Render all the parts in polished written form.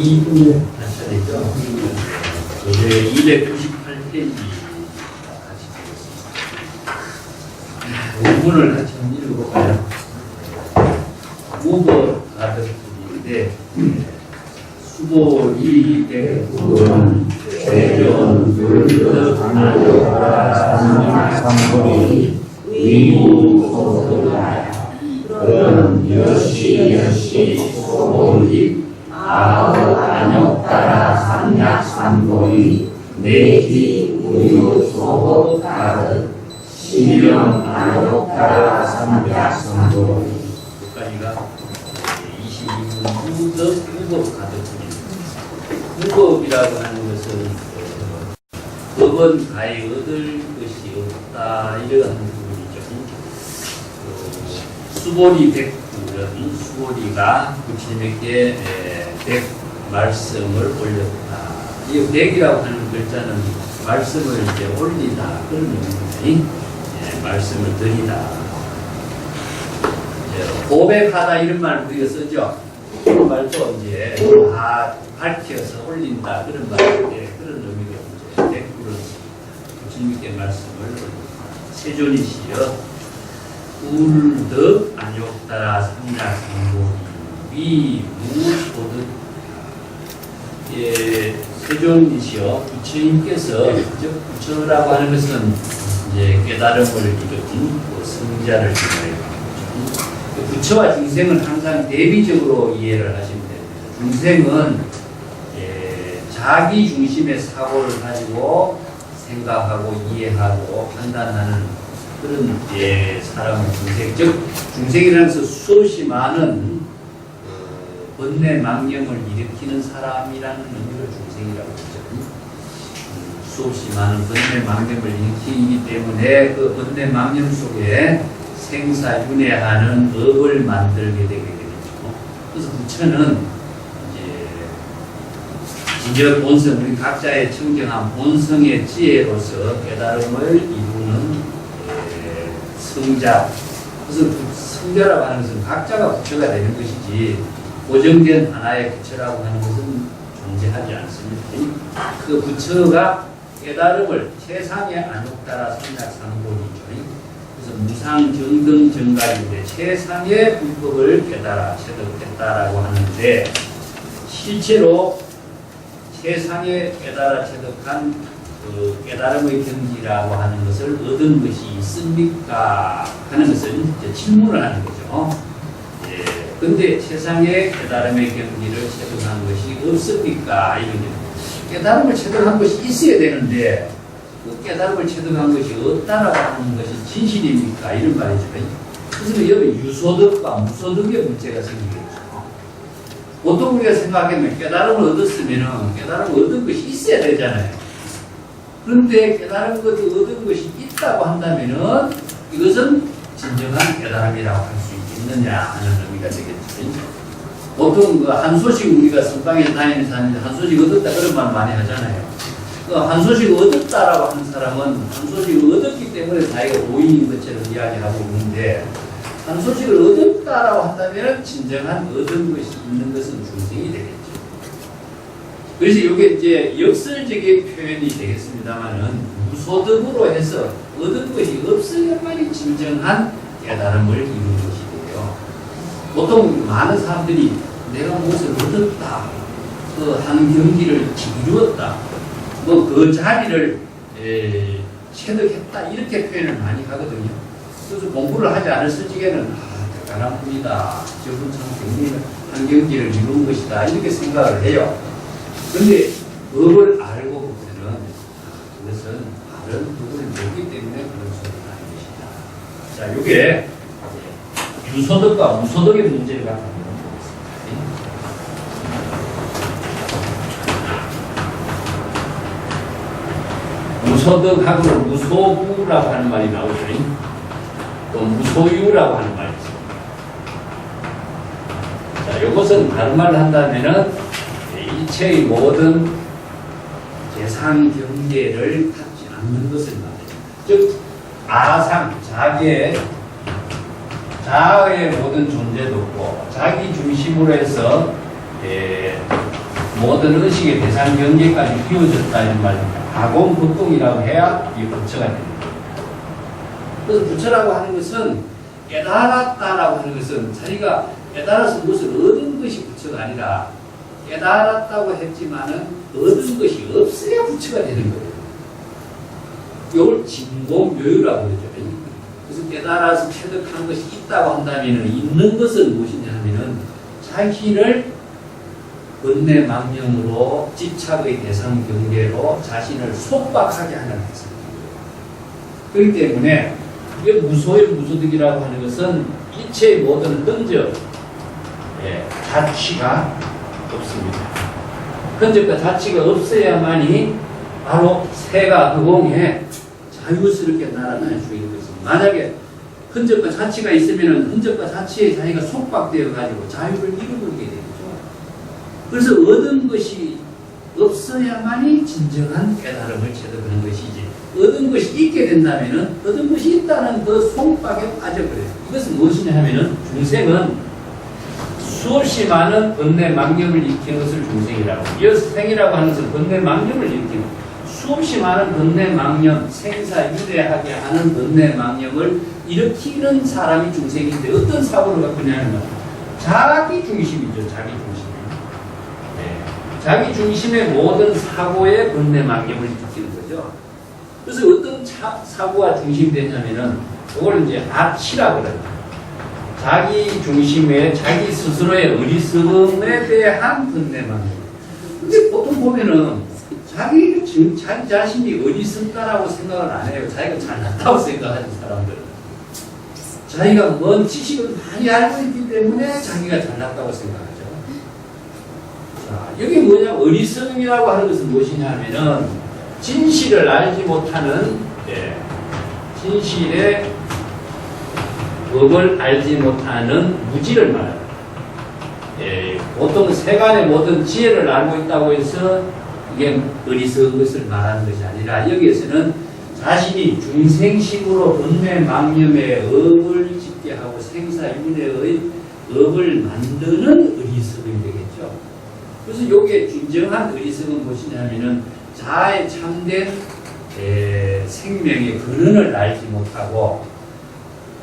2분 하셔야되죠. 이제 298페이지 같이 보겠습니다. 5분을 같이 한번 읽어볼까요? 우버 가득인데 수보이 대구는 대전 불득 안욕하라 삼보리 위무소득하야 그런 여시 소보리 아흔 안욕따라 삼약 삼보리 내기 우유 소보 가득 시령 안욕따라 삼약 삼보리 여기까지가 22분 후법 가득입니다. 후법이라고 하는 것은 법은 가히 얻을 것이 없다 이런 부분이죠. 수보리 백구는 수보리가 부처님께 백 말씀을 올렸다. 이 백이라고 하는 글자는 말씀을 이제 올리다 그런 의미입니다. 말씀을 드리다. 고백하다 이런 말 우리가 쓰죠. 그런 말도 이제 다 밝혀서 올린다 그런 말인데 그런 의미가 이제 백구는 부처님께 말씀을 세존이시여 울득 안욕따라 삼약삼보리 위무소득 세존이시여 부처님께서 부처라고 하는 것은 이제 깨달음을 이룬 성자를 지내요. 부처와 중생은 항상 대비적으로 이해를 하시면 됩니다. 중생은 자기 중심의 사고를 가지고 생각하고 이해하고 판단하는 그런 사람은 중생, 즉 중생이라는 것은 수없이 많은 번뇌 망념을 일으키는 사람이라는 의미로 중생이라고 하죠. 수없이 많은 번뇌 망념을 일으키기 때문에 그 번뇌 망념 속에 생사윤회하는 업을 만들게 되게 되죠. 그래서 부처는 이제 진저 본성, 우리 각자의 청정한 본성의 지혜로서 깨달음을 이루는 성자. 그래서 성자라고 하는 것은 각자가 부처가 되는 것이지 고정된 하나의 부처라고 하는 것은 존재하지 않습니다. 그 부처가 깨달음을 최상의 안욕따라 삼약삼보리죠. 그래서 무상정등 정갈인데 최상의 불법을 깨달아 체득했다라고 하는데 실제로 최상의 깨달아 체득한 그 깨달음의 경지라고 하는 것을 얻은 것이 있습니까? 하는 것을 이제 질문을 하는 거죠. 근데 최상의 깨달음의 경지를 체득한 것이 없습니까? 이런 깨달음을 체득한 것이 있어야 되는데 그 깨달음을 체득한 것이 없다라고 하는 것이 진실입니까? 이런 말이죠. 그래서 여기 유소득과 무소득의 문제가 생기겠죠. 보통 우리가 생각하면 깨달음을 얻었으면 깨달음을 얻은 것이 있어야 되잖아요. 그런데 깨달은 것을 얻은 것이 있다고 한다면은 이것은 진정한 깨달음이라고 할 수 있겠느냐 하는 의미가 되겠죠. 보통 그 한 소식 우리가 선방에 다니면서 하는데 한 소식 얻었다 그런 말 많이 하잖아요. 그 한 소식 얻었다라고 하는 사람은 한 소식을 얻었기 때문에 자기가 오인인 것처럼 이야기하고 있는데 한 소식을 얻었다라고 한다면 진정한 얻은 것이 있는 것은 중생이 되겠죠. 그래서 이게 이제 역설적인 표현이 되겠습니다만은 무소득으로 해서 얻은 것이 없어야만이 진정한 깨달음을 이루는 것이 돼요. 보통 많은 사람들이 내가 무엇을 얻었다, 그 한 경기를 이루었다, 뭐 그 자리를 체득했다 이렇게 표현을 많이 하거든요. 그래서 공부를 하지 않았을 적에는 대단한 분이다, 저분 참 한 경기를 이룬 것이다 이렇게 생각을 해요. 그런데 법을 알고 보면은 그것은 다른 부분을 모르기 때문에 그런 소리가 아닌 것이다. 자, 이게 유소득과 무소득의 문제를 갖고 무소득하고는 무소부라고 하는 말이 나오죠. 또 무소유라고 하는 말이 있습니다. 자, 이것은 다른 말로 한다면은 일체의 모든 재상 경계를 갖지 않는 것을 말합니다. 즉 아상, 자아의 모든 존재도 없고 자기 중심으로 해서 모든 의식의 대상 경계까지 이루어졌다 이런 말입니다. 가공불동이라고 해야 이 부처가 됩니다. 그래서 부처라고 하는 것은 깨달았다라고 하는 것은 자기가 깨달아서 무엇을 얻은 것이 부처가 아니라 깨달았다고 했지만은 얻은 것이 없어야 부처가 되는 거예요. 이걸 진공묘유라고 그러죠. 그래서 깨달아서 체득한 것이 있다고 한다면 있는 것은 무엇이냐 하면은 자기를 번뇌망령으로 집착의 대상 경계로 자신을 속박하게 하는 것입니다. 그렇기 때문에 이게 무소의 무소득이라고 하는 것은 이체의 모든 흔적, 자취가 없습니다. 흔적과 자취가 없어야만이 바로 새가 허공에 자유스럽게 날아다닐 수 있는 것입니다. 만약에 흔적과 자취가 있으면 흔적과 자취에 자기가 속박되어 가지고 자유를 잃어버리게 되죠. 그래서 얻은 것이 없어야만이 진정한 깨달음을 체득하는 것이지, 얻은 것이 있게 된다면 얻은 것이 있다는 그 속박에 빠져버려요. 이것은 무엇이냐 하면은 중생은 수없이 많은 번뇌망념을 일으키는 것을 중생이라고, 여생이라고 하는 것은 번뇌망념을 일으키는, 수없이 많은 번뇌망념, 생사유대하게 하는 번뇌망념을 일으키는 사람이 중생인데 어떤 사고를 갖고 있냐면 자기 중심이죠. 자기 중심. 자기 중심의 모든 사고의 번뇌망념을 일으키는 거죠. 그래서 어떤 사고가 중심이 되냐면은 그걸 이제 아치라고 그래요. 자기 중심의 자기 스스로의 어리석음에 대한 번뇌망념. 근데 보통 보면은 자기 자신이 어리석다라고 생각을 안 해요. 자기가 잘났다고 생각하는 사람들은. 자기가 뭔 지식을 많이 알고 있기 때문에 자기가 잘났다고 생각하죠. 자, 여기 뭐냐, 어리석음이라고 하는 것은 무엇이냐 하면은 진실을 알지 못하는, 진실의 법을 알지 못하는 무지를 말합니다. 보통 세간의 모든 지혜를 알고 있다고 해서 이게 어리석은 것을 말하는 것이 아니라 여기에서는 자신이 중생식으로 번뇌망념의 업을 짓게 하고 생사윤회의 업을 만드는 어리석음이 되겠죠. 그래서 이게 진정한 어리석은 무엇이냐면은 자아의 참된 생명의 근원을 알지 못하고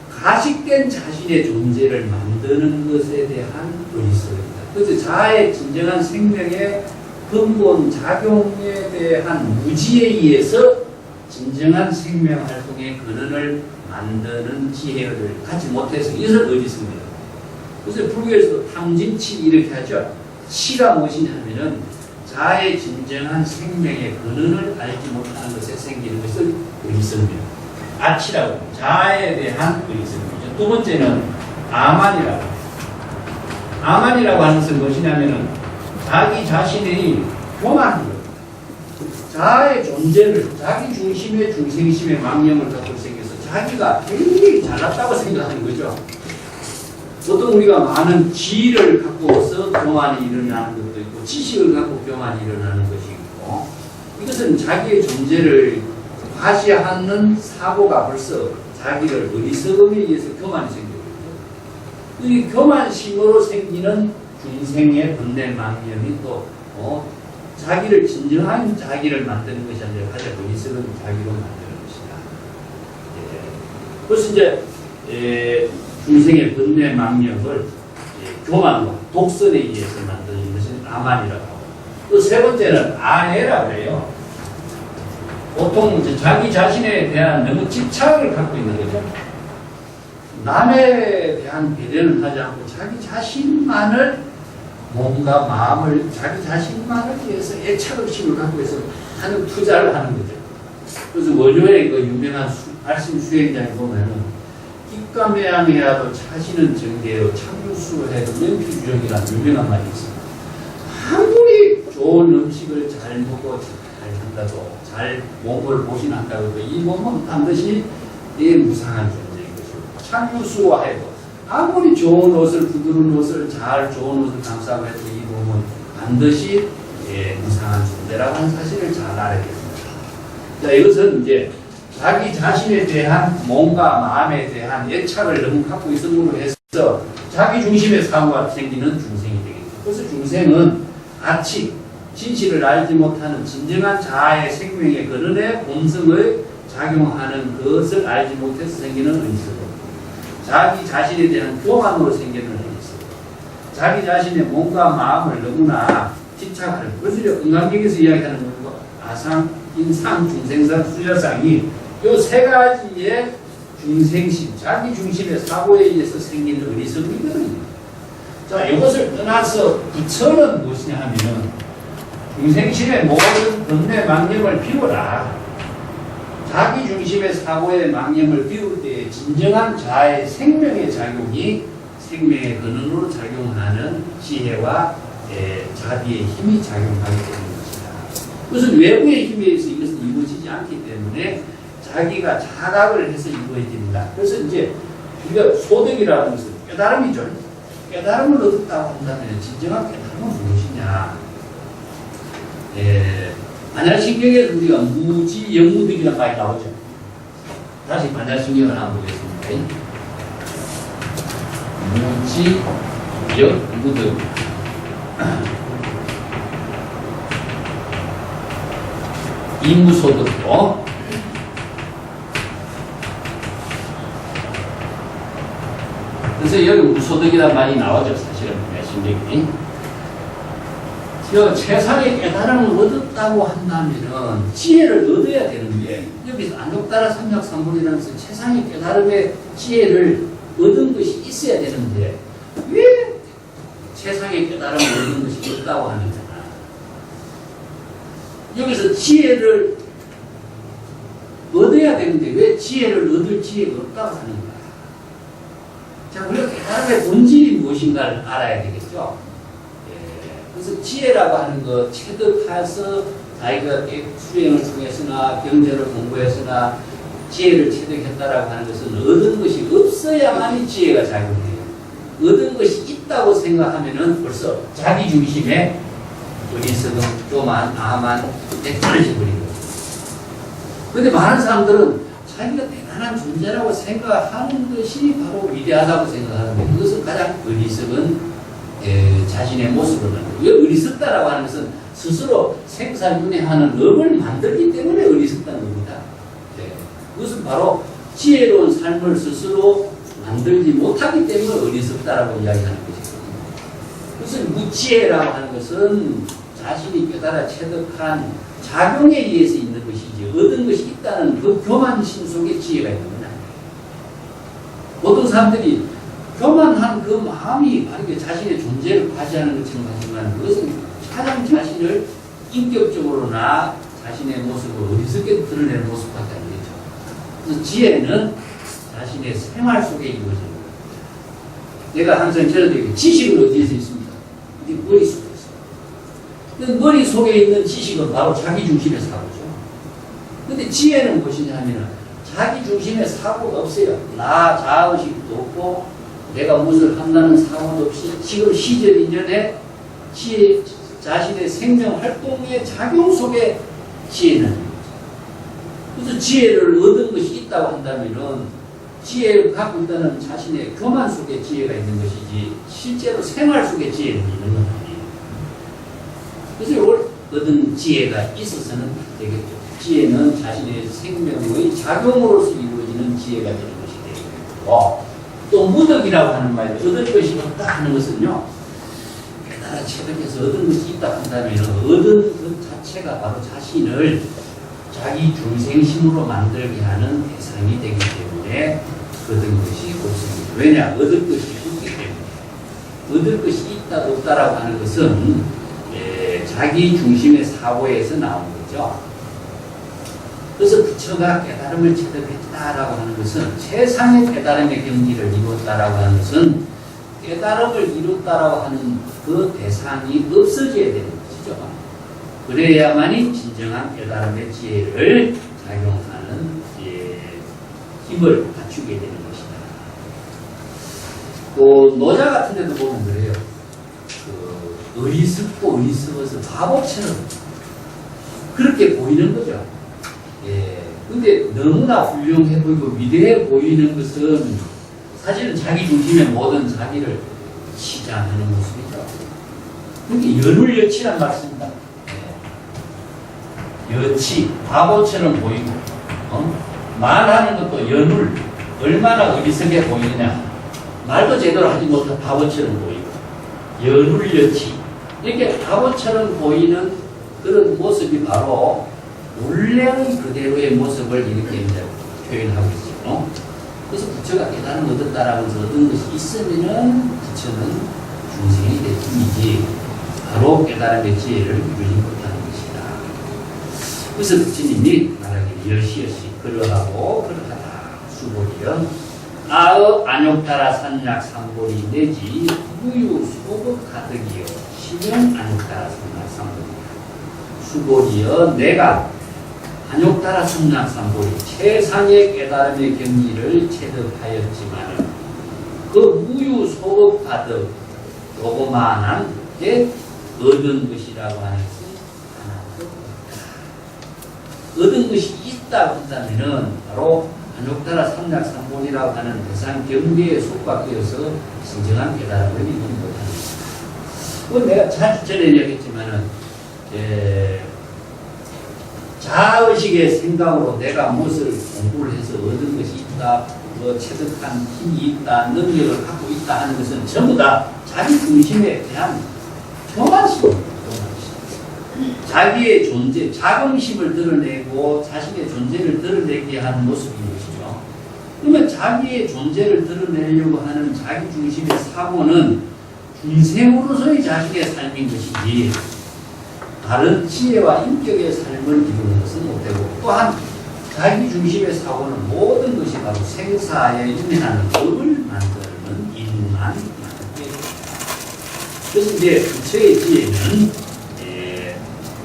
가식된 자신의 존재를 만드는 것에 대한 어리석음입니다. 그래서 자아의 진정한 생명의 근본 작용에 대한 무지에 의해서 진정한 생명 활동의 근원을 만드는 지혜를 갖지 못해서 이것을 어리석음이다. 그래서 불교에서 탐진치 이렇게 하죠. 치가 무엇이냐 하면은 자아의 진정한 생명의 근원을 알지 못하는 것에 생기는 것을 어리석음이다. 아치라고 자아에 대한 어리석음이죠. 두 번째는 아만이라고. 아만이라고 하는 것은 무엇이냐면은 자기 자신의 교만한 것. 자아의 존재를 자기 중심의 중생심의 망념을 갖고 생겨서 자기가 굉장히 잘났다고 생각하는 거죠. 보통 우리가 많은 지혜를 갖고서 교만이 일어나는 것도 있고 지식을 갖고 교만이 일어나는 것이 있고, 이것은 자기의 존재를 과시하는 사고가 벌써 자기를 어리석음에 의해서 교만이 생겨요. 이 교만심으로 생기는 중생의 번뇌망념이 또 자기를 진정한 자기를 만드는 것이 아니라 가장 어리석은 자기로 만드는 것이다. 그래서 이제 중생의 번뇌망념을 교만과 독선에 의해서 만드는 것은 아만이라고 하고, 또 세 번째는 아해라고 해요. 보통 이제 자기 자신에 대한 너무 집착을 갖고 있는 거죠. 남에 대한 배려는 하지 않고 자기 자신만을 몸과 마음을 자기 자신만을 위해서 애착의식을 갖고 해서 하는 투자를 하는 거죠. 그래서 원효의 그 유명한 알심 수행자에 보면은 입가매양해야도 자신은 정계요 참유수해도 명피주정이라는 유명한 말이 있습니다. 아무리 좋은 음식을 잘 먹고 잘 한다도 잘 몸을 보신한다고 해도 이 몸은 반드시 내 무상한 존재인 것이고, 참유수화해도 아무리 좋은 옷을, 부드러운 옷을, 좋은 옷을 감싸고 해도 이 몸은 반드시 무상한 존재라고 하는 사실을 잘 알아야 됩니다. 자, 이것은 이제 자기 자신에 대한 몸과 마음에 대한 애착을 너무 갖고 있음으로 해서 자기 중심의 사고가 생기는 중생이 되겠죠. 그래서 중생은 아치, 진실을 알지 못하는 진정한 자아의 생명의 근원의 본성의 작용하는 것을 알지 못해서 생기는 의식. 자기 자신에 대한 교만으로 생기는 의식. 자기 자신의 몸과 마음을 너무나 집착하는, 그래서 은강경에서 이야기하는 거, 아상, 인상, 중생상, 수자상이 이 세 가지의 중생심, 자기 중심의 사고에 의해서 생기는 어리석음이거든요. 자, 이것을 떠나서 부처는 무엇이냐 하면은 중생심의 모든 번뇌 망념을 비워라. 자기 중심의 사고의 망념을 비울 때에 진정한 자의 생명의 작용이 생명의 근원으로 작용하는 지혜와 자비의 힘이 작용하게 되는 것이다. 그것은 외부의 힘에 의해서 이것은 이루어지지 않기 때문에 자기가 자각을 해서 이루어집니다. 그래서 이제 우리가 소득이라는 것은 깨달음이죠. 깨달음을 얻었다고 한다면 진정한 깨달음은 무엇이냐? 반야신경에서 우리가 무지 영무득이라는 말이 나오죠. 다시 반야신경을 한번 보겠습니다. 무지 영무득. 이무소득도. 그래서 여기 무소득이라는 말이 나오죠. 사실은 반야신경이. 최상의 깨달음을 얻었다고 한다면 지혜를 얻어야 되는데 여기서 안독따라 삼약삼불이라면서 최상의 깨달음의 지혜를 얻은 것이 있어야 되는데 왜 최상의 깨달음을 얻은 것이 없다고 하는 거냐. 여기서 지혜를 얻어야 되는데 왜 지혜를 얻을 지혜가 없다고 하는 거야. 자, 우리가 깨달음의 본질이 무엇인가를 알아야 되겠죠. 그래서 지혜라고 하는 것, 체득해서 자기가 수행을 통해서나 경전을 공부해서나 지혜를 체득했다라고 하는 것은 얻은 것이 없어야만이 지혜가 작용해요. 얻은 것이 있다고 생각하면은 벌써 자기 중심에 어리석음, 교만, 아만, 액천해버린 거예요. 그런데 많은 사람들은 자기가 대단한 존재라고 생각하는 것이 바로 위대하다고 생각하는데 그것은 가장 어리석은 자신의 모습을 만들고, 왜 어리석다라고 하는 것은 스스로 생사윤회하는 업을 만들기 때문에 어리석다는 겁니다. 그것은 바로 지혜로운 삶을 스스로 만들지 못하기 때문에 어리석다라고 이야기하는 것이거든요. 그래서 무지혜라고 하는 것은 자신이 깨달아 체득한 작용에 의해서 있는 것이지 얻은 것이 있다는 그 교만심 속에 지혜가 있는 건 아니에요. 모든 사람들이 교만한 그 마음이 바로 자신의 존재를 과시하는 것처럼 하지만 그것은 가장 자신을 인격적으로나 자신의 모습을 어리석게 드러내는 모습밖에 안 되죠. 그래서 지혜는 자신의 생활 속에 이루어지는 거예요. 내가 항상 저런데 지식은 어디에서 있습니까? 우리 머릿속에 있어요. 머릿속에 있는 지식은 바로 자기 중심의 사고죠. 근데 지혜는 무엇이냐 하면 자기 중심의 사고가 없어요. 나 자의식도 없고 내가 무엇을 한다는 사고도 없이 지금 시절 인연에 자신의 생명 활동의 작용 속에 지혜는 그래서 지혜를 얻은 것이 있다고 한다면 지혜를 갖고 있다는 자신의 교만 속에 지혜가 있는 것이지 실제로 생활 속에 지혜는 있는 건 아니에요. 그래서 얻은 지혜가 있어서는 되겠죠. 지혜는 자신의 생명의 작용으로서 이루어지는 지혜가 되는 것이 되겠고 또 무덕이라고 하는 말이 얻을 것이 없다 하는 것은요. 깨달아 체득해서 얻은 것이 있다 한다면 얻은 그 자체가 바로 자신을 자기 중생심으로 만들게 하는 대상이 되기 때문에 얻은 것이 없습니다. 왜냐? 얻을 것이 없기 때문에. 얻을 것이 있다 없다라고 하는 것은 자기 중심의 사고에서 나온 거죠. 그래서 부처가 깨달음을 체득했다라고 하는 것은 세상의 깨달음의 경지를 이뤘다라고 하는 것은 깨달음을 이뤘다라고 하는 그 대상이 없어져야 되는 것이죠. 그래야만이 진정한 깨달음의 지혜를 작용하는 힘을 갖추게 되는 것이다. 또 노자 같은 데도 보면 그래요. 어리석고 어리석어서 바보처럼 그렇게 보이는 거죠. 근데 너무나 훌륭해 보이고 위대해 보이는 것은 사실은 자기 중심의 모든 자기를 치장하는 모습이죠. 그게 연울여치란 말씀입니다. 여치, 바보처럼 보이고, 말하는 것도 연울, 얼마나 어리석게 보이느냐. 말도 제대로 하지 못한 바보처럼 보이고, 연울여치. 이렇게 바보처럼 보이는 그런 모습이 바로 원래의 그대로의 모습을 이렇게 이제 표현하고 있죠. 그래서 부처가 깨달음을 얻었다라고 해서 얻은 것이 있으면은 부처는 중생이 될 뿐이지, 바로 깨달음의 지혜를 이루지 못하는 것이다. 그래서 부처님이 말하기를 여시여시 그러하고 그러하다 수보리여 아의 안욕따라 산약 삼보리 내지 무유 소극 가득이여 시면 안욕따라 산약 삼보리야. 수보리여 내가 안욕따라 산약 삼보리 최상의 깨달음의 경지를 체득하였지만 그 무유 소극 가득 조그마한 게 얻은 것이라고 하는 것은 하나도 없다. 얻은 것이 있다 한다면은 바로 안욕따라 삼약삼본이라고 하는 대상 경계에 속박되어서 진정한 깨달음을 이루지 못하는 것이다. 내가 자주 전에 얘기했지만은 자의식의 생각으로 내가 무엇을 공부를 해서 얻은 것이 있다, 체득한 힘이 있다, 능력을 갖고 있다 하는 것은 전부 다 자기 중심에 대한 교만심입니다. 자기의 존재, 자긍심을 드러내고 자신의 존재를 드러내게 하는 모습인 것이죠. 그러면 자기의 존재를 드러내려고 하는 자기 중심의 사고는 중생으로서의 자신의 삶인 것이지 다른 지혜와 인격의 삶을 이루는 것은 못되고, 또한 자기 중심의 사고는 모든 것이 바로 생사에 인해하는 법을 만드는 일만 만들게 됩니다. 그래서 이제 부처의 지혜는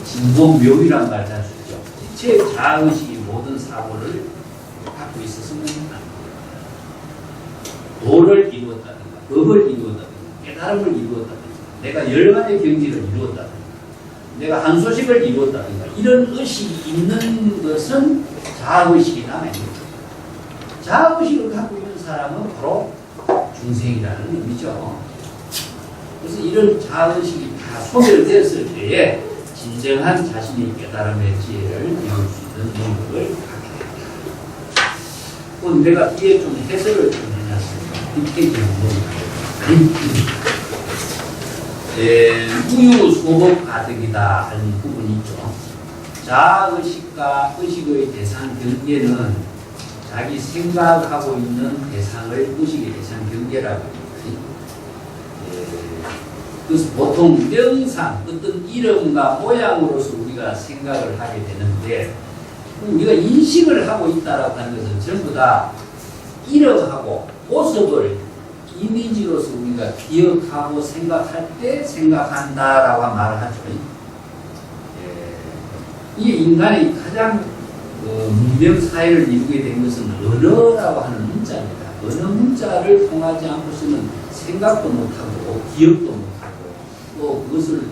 진보묘이란 말 잘 쓰죠. 지체의 자의식이 모든 사고를 갖고 있었으면 안 됩니다. 도를 이루었다든가, 법을 이루었다든가, 깨달음을 이루었다든가, 내가 열반의 경지를 이루었다든가, 내가 한 소식을 이루었다든가, 이런 의식이 있는 것은 자의식이 남아있는 거예요. 자의식을 갖고 있는 사람은 바로 중생이라는 의미죠. 그래서 이런 자의식이 다 소멸되었을 때에 진정한 자신의 깨달음의 지혜를 이룰 수 있는 능력을 갖게 됩니다. 내가 뒤에 좀 해설을 좀 해놨습니다. 이 페이지는 무유 소법 가득이다 하는 부분이 있죠. 자의식과 의식의 대상 경계는 자기 생각하고 있는 대상을 의식의 대상 경계라고 합니다. 그래서 보통 명상, 어떤 이름과 모양으로서 우리가 생각을 하게 되는데, 우리가 인식을 하고 있다라고 하는 것은 전부 다 이름하고 모습을 이미지로서 우리가 기억하고 생각할 때 생각한다라고 말을 하죠. 이게 인간의 가장 문명 사회를 이루게 된 것은 언어라고 하는 문자입니다. 언어 문자를 통하지 않고서는 생각도 못하고 기억도 못하고 또 그것을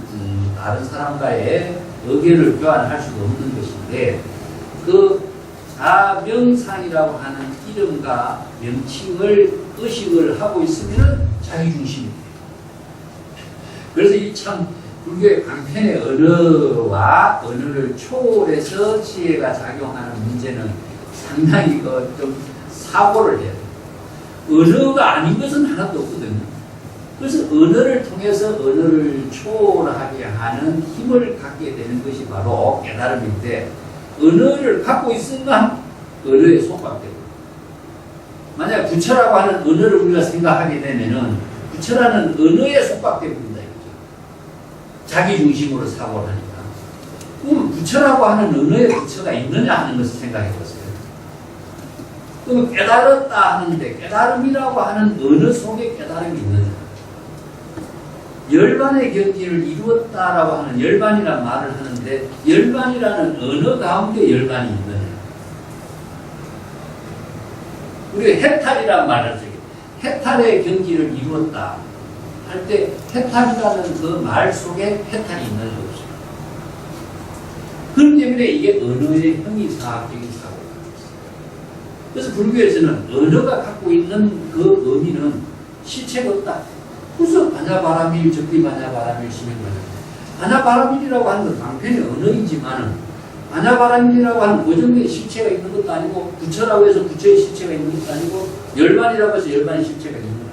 다른 사람과의 의견을 교환할 수도 없는 것인데, 그 자명상이라고 하는 이름과 명칭을 의식을 하고 있으면 자기중심입니다. 그래서 이 참 불교의 강편의 언어와 언어를 초월해서 지혜가 작용하는 문제는 상당히 좀 사고를 해야 돼요. 언어가 아닌 것은 하나도 없거든요. 그래서 언어를 통해서 언어를 초월하게 하는 힘을 갖게 되는 것이 바로 깨달음인데, 언어를 갖고 있으면 언어에 속박되고, 만약 부처라고 하는 언어를 우리가 생각하게 되면은 부처라는 언어에 속박됩니다. 자기 중심으로 사고를 하니까. 그럼 부처라고 하는 언어에 부처가 있느냐 하는 것을 생각해 보세요. 그럼 깨달았다 하는데 깨달음이라고 하는 언어 속에 깨달음이 있느냐? 열반의 경지를 이루었다라고 하는 열반이라는 말을 하는데, 열반이라는 언어 가운데 열반이 있느냐? 우리가 해탈이라는 말을 쓰게, 해탈의 경지를 이루었다 할 때 해탈이라는 그 말 속에 해탈이 있는 것이죠. 그렇기 때문에 이게 언어의 형이사학적인 사고가 있어요. 그래서 불교에서는 언어가 갖고 있는 그 의미는 실체가 없다. 그래서 반야바라밀, 적비반야바라밀, 심행반야. 반야바라밀이라고 하는 건 방편의 언어이지만은 반야바라밀이라고 하는 고정된 실체가 있는 것도 아니고 부처라고 해서 부처의 실체가 있는 것도 아니고 열반이라고 해서 열반의 실체가 있는 것도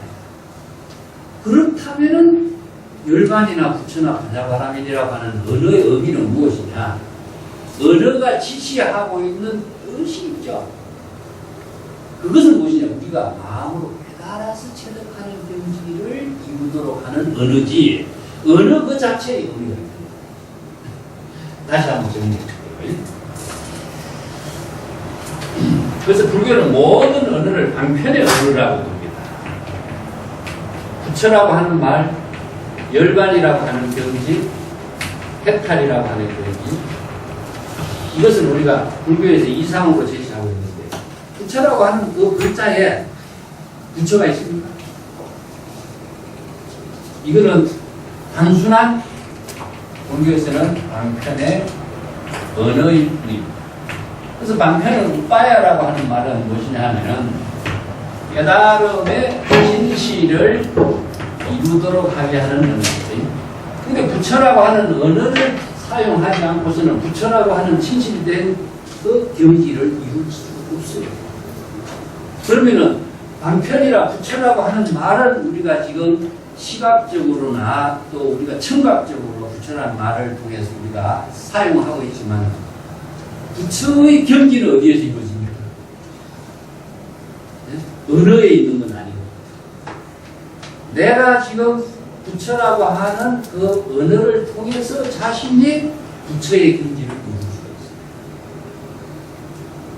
아니고 그렇다면은 열반이나 부처나 반야바라밀이라고 하는 언어의 의미는 무엇이냐? 언어가 지시하고 있는 뜻이 있죠. 그것은 무엇이냐? 우리가 마음으로 깨달아서 체득하는 경지를 이루도록 하는 언어지 언어 그 자체의 의미가 있습니다. 다시 한번 정리해 그래서 불교는 모든 언어를 방편의 언어라고 봅니다. 부처라고 하는 말, 열반이라고 하는 경지, 해탈이라고 하는 경지, 이것을 우리가 불교에서 이상으로 제시하고 있는데, 부처라고 하는 그 글자에 부처가 있습니다. 이거는 단순한 불교에서는 방편의 언어일 뿐입니다. 그래서 방편은 우빠야라고 하는 말은 무엇이냐 하면은 깨달음의 진실을 이루도록 하게 하는 언어입니다. 근데 부처라고 하는 언어를 사용하지 않고서는 부처라고 하는 진실된 그 경지를 이룰 수가 없어요. 그러면은 방편이라 부처라고 하는 말을 우리가 지금 시각적으로나 또 우리가 청각적으로 부처라는 말을 통해서 우리가 사용하고 있지만 부처의 경지는 어디에서 이루어집니까? 네? 언어에 있는 건 아니고 내가 지금 부처라고 하는 그 언어를 통해서 자신이 부처의 경지를 이룰 수가 있습니다.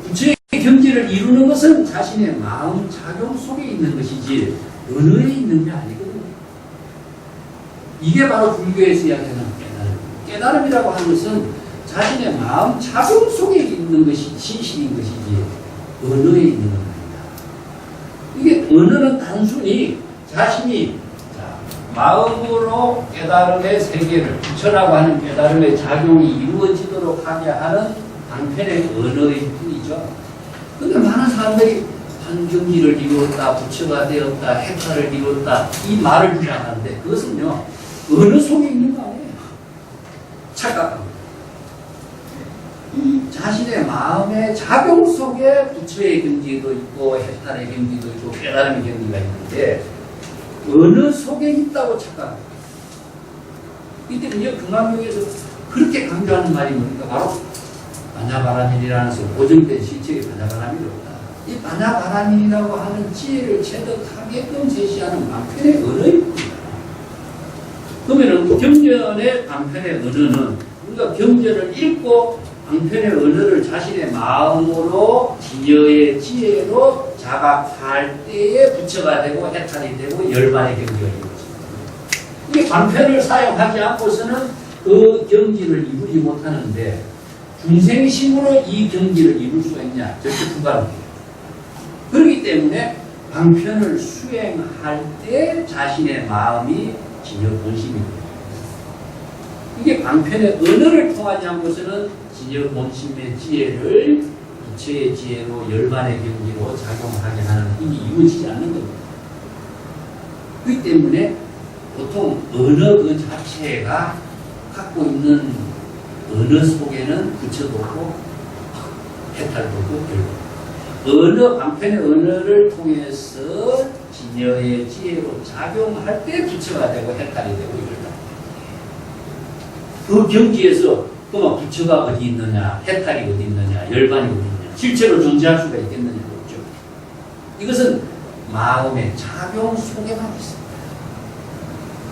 부처의 경지를 이루는 것은 자신의 마음 작용 속에 있는 것이지 언어에 있는 게 아니거든요. 이게 바로 불교에서 이야기하는 깨달음. 깨달음이라고 하는 것은 자신의 마음 작용 속에 있는 것이 진실인 것이지 언어에 있는 건 아니다. 이게 언어는 단순히 자신이 마음으로 깨달음의 세계를 부처라고 하는 깨달음의 작용이 이루어지도록 하게 하는 방편의 언어일 뿐이죠. 근데 많은 사람들이 한경지를 이루었다, 부처가 되었다, 해탈을 이루었다 이 말을 주장하는데 그것은요 언어 속에 있는 거 아니에요. 착각합니다. 자신의 마음의 작용 속에 부처의 경지도 있고 해탈의 경지도 있고 깨달음의 경지가 있는데 언어 속에 있다고 착각합니다. 이때 이제 금강경에서 그렇게 강조하는 말이 뭡니까? 바로 반야바라밀이라는 고정된 실체의 반야바라밀이었다. 이 반야바라밀이라고 하는 지혜를 체득하게끔 제시하는 방편의 언어일 뿐이다. 그러면은 경전의 방편의 언어는 우리가 경전을 읽고 방편의 언어를 자신의 마음으로 진여의 지혜로 자각할 때에 부처가 되고 해탈이 되고 열반의 경지가 이루어집니다. 이게 방편을 사용하지 않고서는 그 경지를 이루지 못하는데 중생심으로 이 경지를 이룰 수가 있냐? 절대 불가능해요. 그렇기 때문에 방편을 수행할 때 자신의 마음이 진여 본심이 됩니다. 이게 방편의 언어를 통하지 않고서는 진여 본심의 지혜를 부처의 지혜로 열반의 경지로 작용하게 하는 힘이 이루어지지 않는 겁니다. 그렇기 때문에 보통 언어 그 자체가 갖고 있는 언어 속에는 부처도 없고 해탈도 없고 언어 방편의 언어를 통해서 진여의 지혜로 작용할 때 부처가 되고 해탈이 되고 이런다. 그 경지에서 그만 부처가 어디 있느냐, 해탈이 어디 있느냐, 열반이 어디 있느냐, 실제로 존재할 수가 있겠느냐 없죠. 이것은 마음의 작용 속에만 있습니다.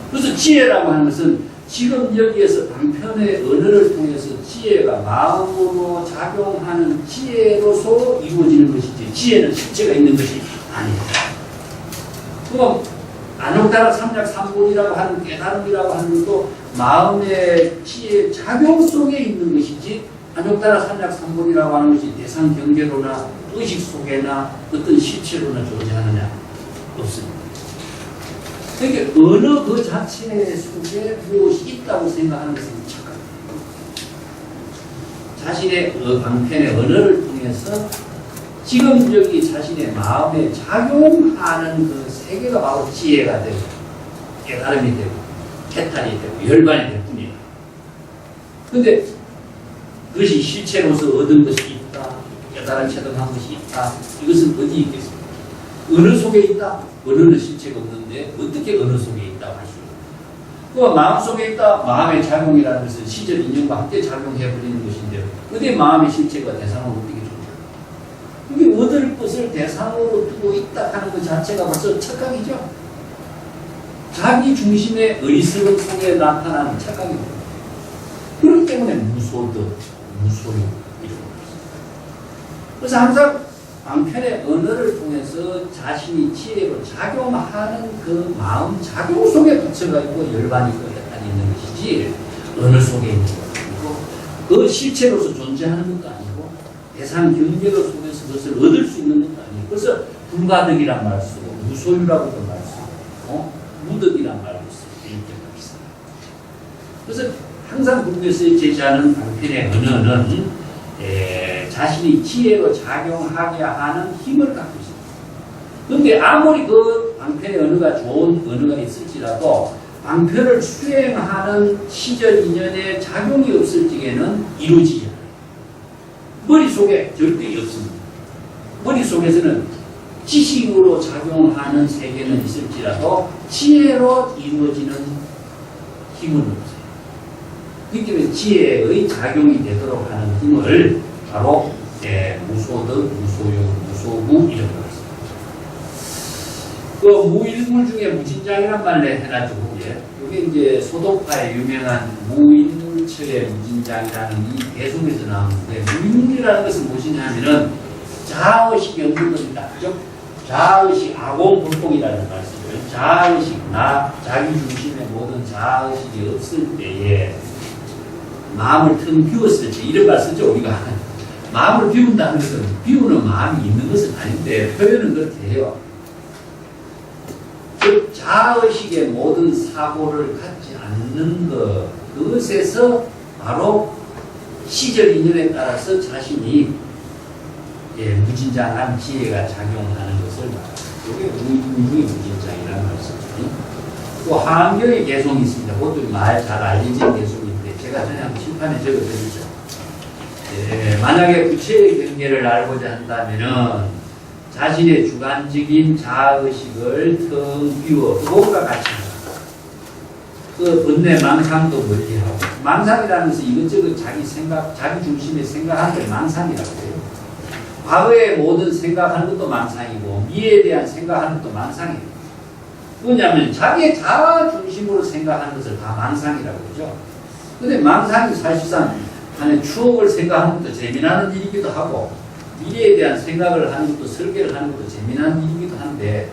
그래서 지혜라고 하는 것은 지금 여기에서 방편의 언어를 통해서 지혜가 마음으로 작용하는 지혜로서 이루어지는 것이지 지혜는 실체가 있는 것이 아니다. 그럼 안욕다락 삼략삼본이라고 하는 깨달음이라고 하는 것도 마음의 지혜 작용 속에 있는 것이지 안욕다락 삼략삼본이라고 하는 것이 대상 경계로나 의식 속에나 어떤 실체로나 존재하느냐 없습니다. 그러니까 언어 그 자체 속에 무엇이 있다고 생각하는 것은 착각입니다. 자신의 방편의 언어를 통해서 지금 여기 자신의 마음에 작용하는 그 세계가 바로 지혜가 되고 깨달음이 되고 해탈이 되고 열반이 될 뿐이에요. 그런데 그것이 실체로서 얻은 것이 있다. 깨달아 체득한 것이 있다. 이것은 어디 있겠습니까? 언어 속에 있다. 언어는 실체가 없는데 어떻게 언어 속에 있다고 할 수 있습니까? 그 마음 속에 있다. 마음의 작용이라는 것은 시절 인연과 함께 작용해버리는 것인데 어디 마음의 실체가 대상으로 어떻게 존재합니까? 이게 얻을 것을 대상으로 두고 있다 하는 것 자체가 벌써 착각이죠. 자기 중심의 어리석음 속에 나타나는 착각입니다. 그렇기 때문에 무소득, 무소유 이런 것입니다. 그래서 항상 방편의 언어를 통해서 자신이 지혜로 작용하는 그 마음 작용 속에 부처가 있고 열반이 있고 약간이 있는 것이지 언어 속에 있는 것도 아니고 그 실체로서 존재하는 것도 아니고 대상 경계로 속에서 그것을 얻을 수 있는 것도 아니고 그래서 불가득이란 말을 쓰고 무소유라고도 말 쓰고 무득이란 말도 쓰고 이렇게 말습니다. 그래서 항상 불교에서 제시하는 방편의 언어는 자신이 지혜로 작용하게 하는 힘을 갖고 있습니다. 그런데 아무리 그 방편의 언어가 좋은 언어가 있을지라도 방편을 수행하는 시절 인연의 작용이 없을 적에는 이루어지지 않아요. 머릿속에 절대 없습니다. 머릿속에서는 지식으로 작용하는 세계는 있을지라도 지혜로 이루어지는 힘은 없어요. 그렇기 때문에 지혜의 작용이 되도록 하는 힘을 바로 무소득, 무소유, 무소무 이런 거였습니다. 그 무일물 중에 무진장이란 말을 해가지고 이게 이제 소독파의 유명한 무일물처의 무진장이라는 이 대속에서 나오는데 무일물이라는 것은 무엇이냐면은 자의식이 없는 것이다. 즉 자의식 아공불공이라는 말씀이에요. 자의식 나 자기 중심의 모든 자의식이 없을 때에 마음을 텅 비웠을 때 이런 말 쓰죠 우리가. 마음을 비운다는 것은 비우는 마음이 있는 것은 아닌데 표현은 그렇게 해요. 즉 자의식의 모든 사고를 갖지 않는 것 그것에서 바로 시절 인연에 따라서 자신이 무진장한 지혜가 작용하는 것을 말합니다. 이게 무중의 무진장이라는 말씀이죠. 또 한경의 개송이 있습니다. 그것도 말 잘 알려진 개송인데 제가 전에 한번 칠판에 적어드리죠. 만약에 구체의 경계를 알고자 한다면은 자신의 주관적인 자의식을 텅 비워 그것과 같이 그 번뇌 망상도 멀리하고 망상이라는 것은 이것저것 자기 생각, 자기 중심의 생각하는 게 망상이라고 해요. 과거의 모든 생각하는 것도 망상이고 미래에 대한 생각하는 것도 망상이에요. 뭐냐면 자기의 자아 중심으로 생각하는 것을 다 망상이라고 그러죠. 근데 망상이 사실상 안에 추억을 생각하는 것도 재미나는 일이기도 하고 미래에 대한 생각을 하는 것도 설계를 하는 것도 재미나는 일이기도 한데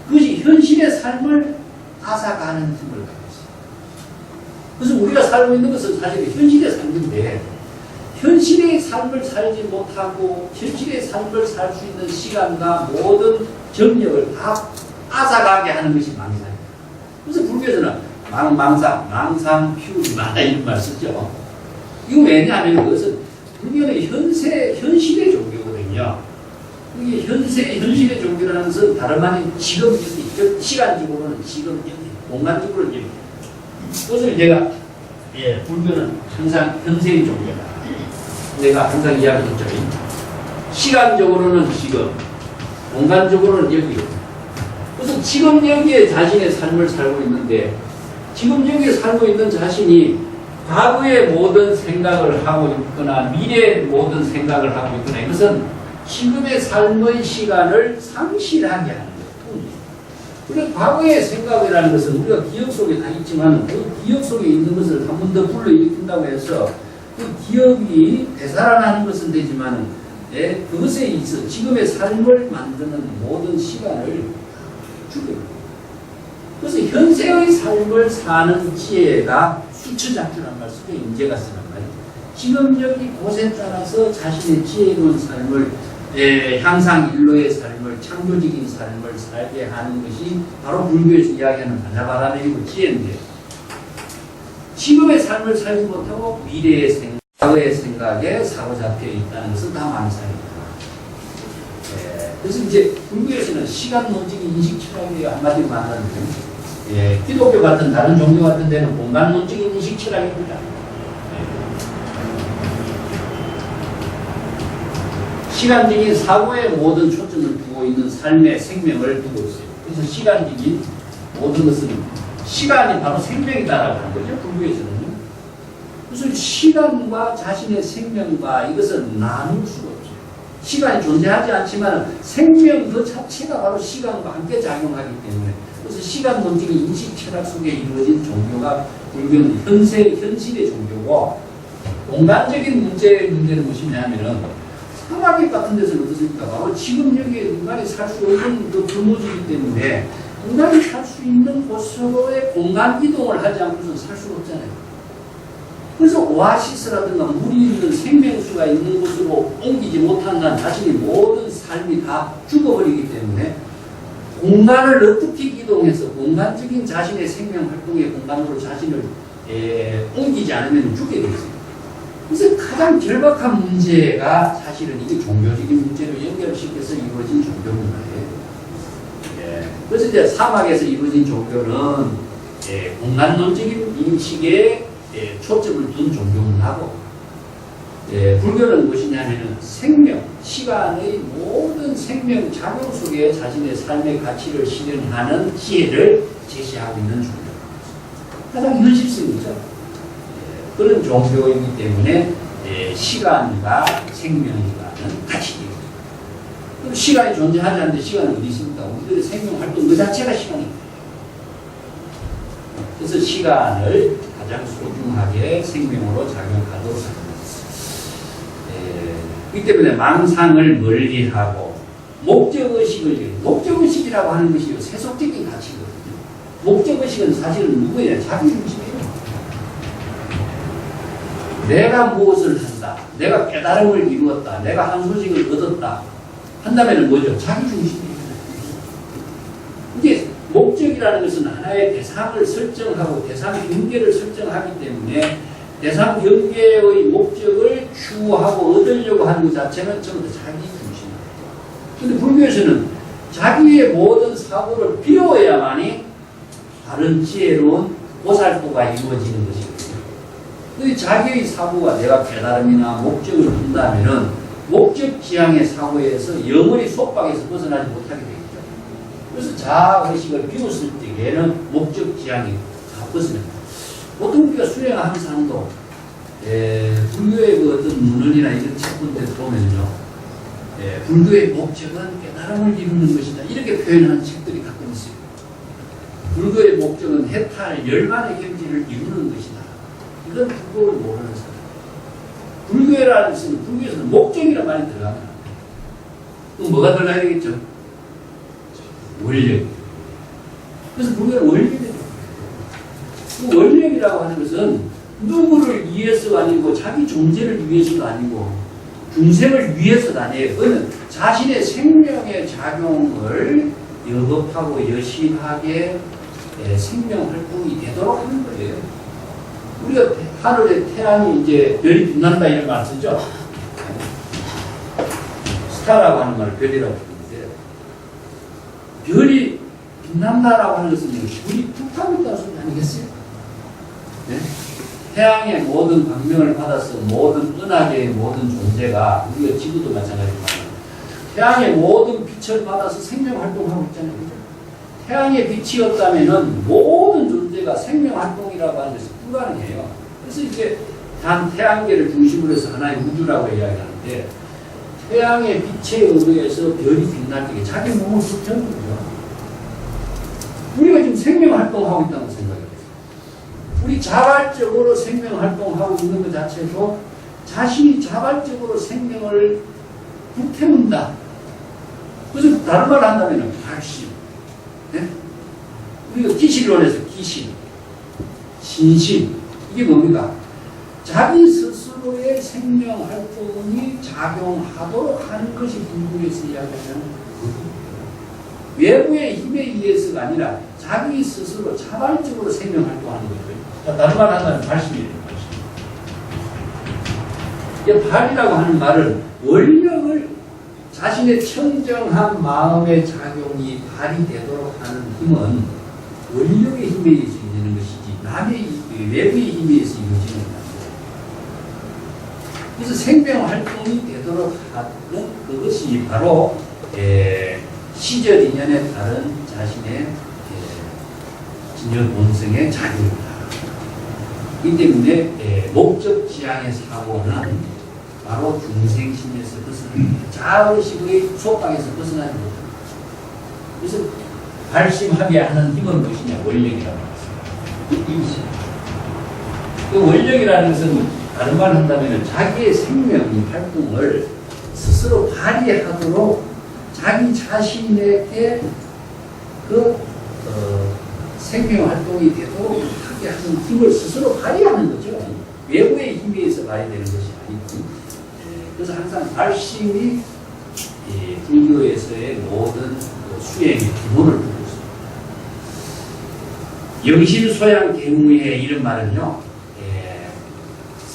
그것이 현실의 삶을 앗아가는 힘을 갖고 있어요. 그래서 우리가 살고 있는 것은 사실 현실의 삶인데 현실의 삶을 살지 못하고 현실의 삶을 살 수 있는 시간과 모든 정력을 다 앗아가게 하는 것이 망상입니다. 그래서 불교에서는 망상, 피우기마다 이런 말 쓰죠. 이거 왜냐하면 그것은 불교는 현실의 종교거든요. 이게 현실의 종교라는 것은 다름 아닌 지금 여기, 시간적으로는 지금 여기, 공간적으로는 여기. 그것을 제가 불교는 항상 현세의 종교다. 내가 항상 이야기했죠. 시간적으로는 지금, 공간적으로는 여기. 그래서 지금 여기에 자신의 삶을 살고 있는데 지금 여기에 살고 있는 자신이 과거의 모든 생각을 하고 있거나 미래의 모든 생각을 하고 있거나 이것은 지금의 삶의 시간을 상실하게 하는 거예요. 그래서 과거의 생각이라는 것은 우리가 기억 속에 다 있지만 그 기억 속에 있는 것을 한 번 더 불러일으킨다고 해서 그 기억이 되살아나는 것은 되지만 그것에 있어 지금의 삶을 만드는 모든 시간을 죽여요. 그래서 현세의 삶을 사는 지혜가 수처작주란 말 쓰고 인재가 쓰는 말이에요. 지금 여기 곳에 따라서 자신의 지혜로운 삶을 향상 일로의 삶을 창조적인 삶을 살게 하는 것이 바로 불교에서 이야기하는 바나바라메이고 지혜인데 지금의 삶을 살지 못하고 미래의 생각, 과거의 생각에 사로잡혀 있다는 것은 다 망상입니다. 그래서 이제 불교에서는 시간 논적인 인식 철학이 한마디로 말하는데 기독교 같은 다른 종교 같은 데는 공간 논적인 인식 철학입니다. 시간적인 사고에 모든 초점을 두고 있는 삶의 생명을 두고 있어요. 그래서 시간적인 모든 것은 시간이 바로 생명이다라고 하는 거죠. 불교에서는요. 그래서 시간과 자신의 생명과 이것은 나눌 수가 없어요. 시간이 존재하지 않지만 생명 그 자체가 바로 시간과 함께 작용하기 때문에 그래서 시간 논증의 인식 철학 속에 이루어진 종교가 불교는 현실의 종교고 공간적인 문제는 무엇이냐면은 사막의 같은 데서는 어떻습니까? 바로 지금 여기에 인간이 살 수 없는 그 불모지기 때문에 인간이 살 수 있는 곳으로의 공간 이동을 하지 않고서는 살 수가 없잖아요. 그래서 오아시스라든가 물이 있는 생명수가 있는 곳으로 옮기지 못한 한 자신의 모든 삶이 다 죽어버리기 때문에 공간을 어떻게 이동해서 공간적인 자신의 생명 활동의 공간으로 자신을 옮기지 않으면 죽게 되겠어요. 그래서 가장 절박한 문제가 사실은 이게 종교적인 문제로 연결시켜서 이루어진 종교 문화예요. 그래서 이제 사막에서 이루어진 종교는 공간론적인 인식에 초점을 둔 종교 문화고 불교는 무엇이냐면은 생명, 시간의 모든 생명 작용 속에 자신의 삶의 가치를 실현하는 지혜를 제시하고 있는 종교. 가장 현실성이죠. 그런 종교이기 때문에 시간과 생명이라는 가치입니다. 그럼 시간이 존재하지 않는데 시간은 어디 있습니까? 우리들의 생명 활동 그 자체가 시간입니다. 그래서 시간을 가장 소중하게 생명으로 작용하도록 합니다. 그렇기 때문에 망상을 멀리하고 목적의식이라고 하는 것이 세속적인 가치거든요. 목적의식은 사실은 누구예요? 자기중심이에요. 내가 무엇을 한다. 내가 깨달음을 이루었다. 내가 한 소식을 얻었다. 한다면 뭐죠? 자기중심이에요. 이게 목적이라는 것은 하나의 대상을 설정하고 대상 경계를 설정하기 때문에 대상 경계의 목적을 추구하고 얻으려고 하는 것 자체는 전부 다 자기중심이에요. 그런데 불교에서는 자기의 모든 사고를 비워야만이 다른 지혜로운 보살도가 이루어지는 것이거든요. 자기의 사고가 내가 깨달음이나 목적을 둔다면은 목적 지향의 사고에서 영원히 속박에서 벗어나지 못하게 되겠죠. 그래서 자아의식을 비웠을 때에는 목적 지향이 다 벗어납니다. 보통 우리가 수행하는 사람도 불교의 그 어떤 문헌이나 이런 책본들 보면요, 불교의 목적은 깨달음을 이루는 것이다 이렇게 표현하는 책들이 가끔 있어요. 불교의 목적은 해탈 열반의 경지를 이루는 것이다. 이건 불교를 모르는 사람. 불교라는 것은 불교에서는 목적이란 말이 들어갑니다. 그럼 뭐가 들어가야 되겠죠? 원력. 그래서 불교는 원력이 돼요. 그 원력이라고 하는 것은 누구를 위해서가 아니고 자기 존재를 위해서도 아니고 중생을 위해서도 아니에요. 그거는 자신의 생명의 작용을 여겁하고 여실하게 생명 활동이 되도록 하는 거예요. 우리가 하늘에 태양이 이제 별이 빛난다 이런 말 쓰죠. 스타라고 하는 말 별이라고 부르는데 별이 빛난다라고 하는 것은 불이 불타고 있다는 소리 아니겠어요? 네? 태양의 모든 광명을 받아서 모든 은하계의 모든 존재가 우리가 지구도 마찬가지지만 태양의 모든 빛을 받아서 생명 활동하고 있잖아요. 그죠? 태양의 빛이 없다면은 모든 존재가 생명 활동이라고 하는 것이 불가능해요. 그래서 이제 단 태양계를 중심으로 해서 하나의 우주라고 이야기하는데 태양의 빛에 의해서 별이 빛날 때 자기 몸을 붙여는 거죠. 우리가 지금 생명 활동하고 있다고 생각해요. 우리 자발적으로 생명 활동하고 있는 것 자체도 자신이 자발적으로 생명을 불태운다. 그래서 다른 말을 한다면 발심. 네? 우리가 기실론에서 기실, 신실. 이게 뭡니까? 자기 스스로의 생명 활동이 작용하도록 하는 것이 불교에서 이야기하는 외부의 힘에 의해서가 아니라 자기 스스로 자발적으로 생명 활동하는 거죠. 다른 말 한다면 발심이에요. 발심. 발이라고 하는 말은 원력을 자신의 청정한 마음의 작용이 발휘되도록 하는 힘은 원력의 힘에 의해서 이루어지는 것이지 남의 외부의 힘에 의해서 이루어지는 것입니다. 그래서 생명 활동이 되도록 하는 그것이 바로 시절 인연에 따른 자신의 진여 본성의 자유입니다. 이 때문에 목적 지향의 사고는 바로 중생심에서 벗어납니다. 자의식의 속박에서 벗어나지 못합니다. 그래서 발심하게 하는 힘은 무엇이냐? 원력이라고 합니다. 그 원력이라는 것은 다른 말 한다면 자기의 생명 활동을 스스로 발휘하도록 자기 자신에게 생명 활동이 되도록 하게 하는 힘을 스스로 발휘하는 거죠. 외부의 힘에 의해서 발휘되는 것이 아니고. 그래서 항상 발심이 불교에서의 모든 수행의 기본을 두고 있습니다. 영신소양 계무의 이런 말은요,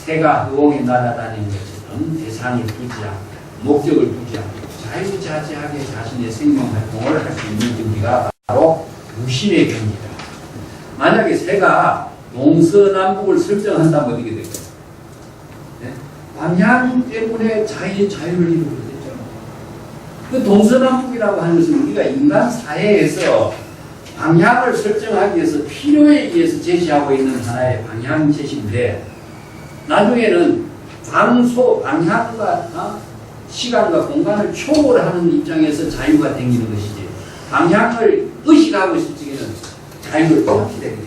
새가 허공에 날아다니는 것처럼 대상을 두지 않고 목적을 두지 않고 자유자재하게 자신의 생명 활동을 할 수 있는 경지가 바로 무심의 경지다. 만약에 새가 동서남북을 설정한다면 어떻게 될까요? 네? 방향 때문에 자유를 이루게 되죠. 그 동서남북이라고 하는 것은 우리가 인간 사회에서 방향을 설정하기 위해서 필요에 의해서 제시하고 있는 하나의 방향 제시인데, 나중에는 방향과 시간과 공간을 초월하는 입장에서 자유가 생기는 것이지, 방향을 의식하고 있을 적에는 자유를 잃게 되게 되겠죠.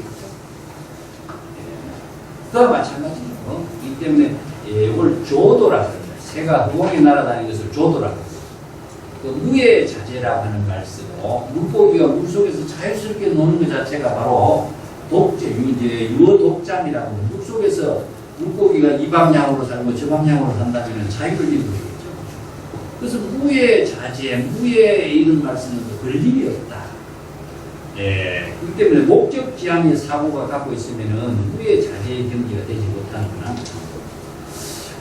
그와 마찬가지로 이 때문에 이걸 조도라고 합니다. 새가 허공에 날아다니는 것을 조도라고 합니다. 그 무의 자재라고 하는 말 쓰고, 물고기가 물속에서 자유스럽게 노는 것 자체가 바로 독재, 유어독잠이라고 합니다. 물속에서 물고기가 이 방향으로 살고 저 방향으로 산다면 자유를 이루게 되겠죠. 그래서 무의 자재, 무의 이런 말씀은 별 일이 없다. 그렇기 때문에 목적 지향의 사고가 갖고 있으면은 무의 자재의 경지가 되지 못하는구나.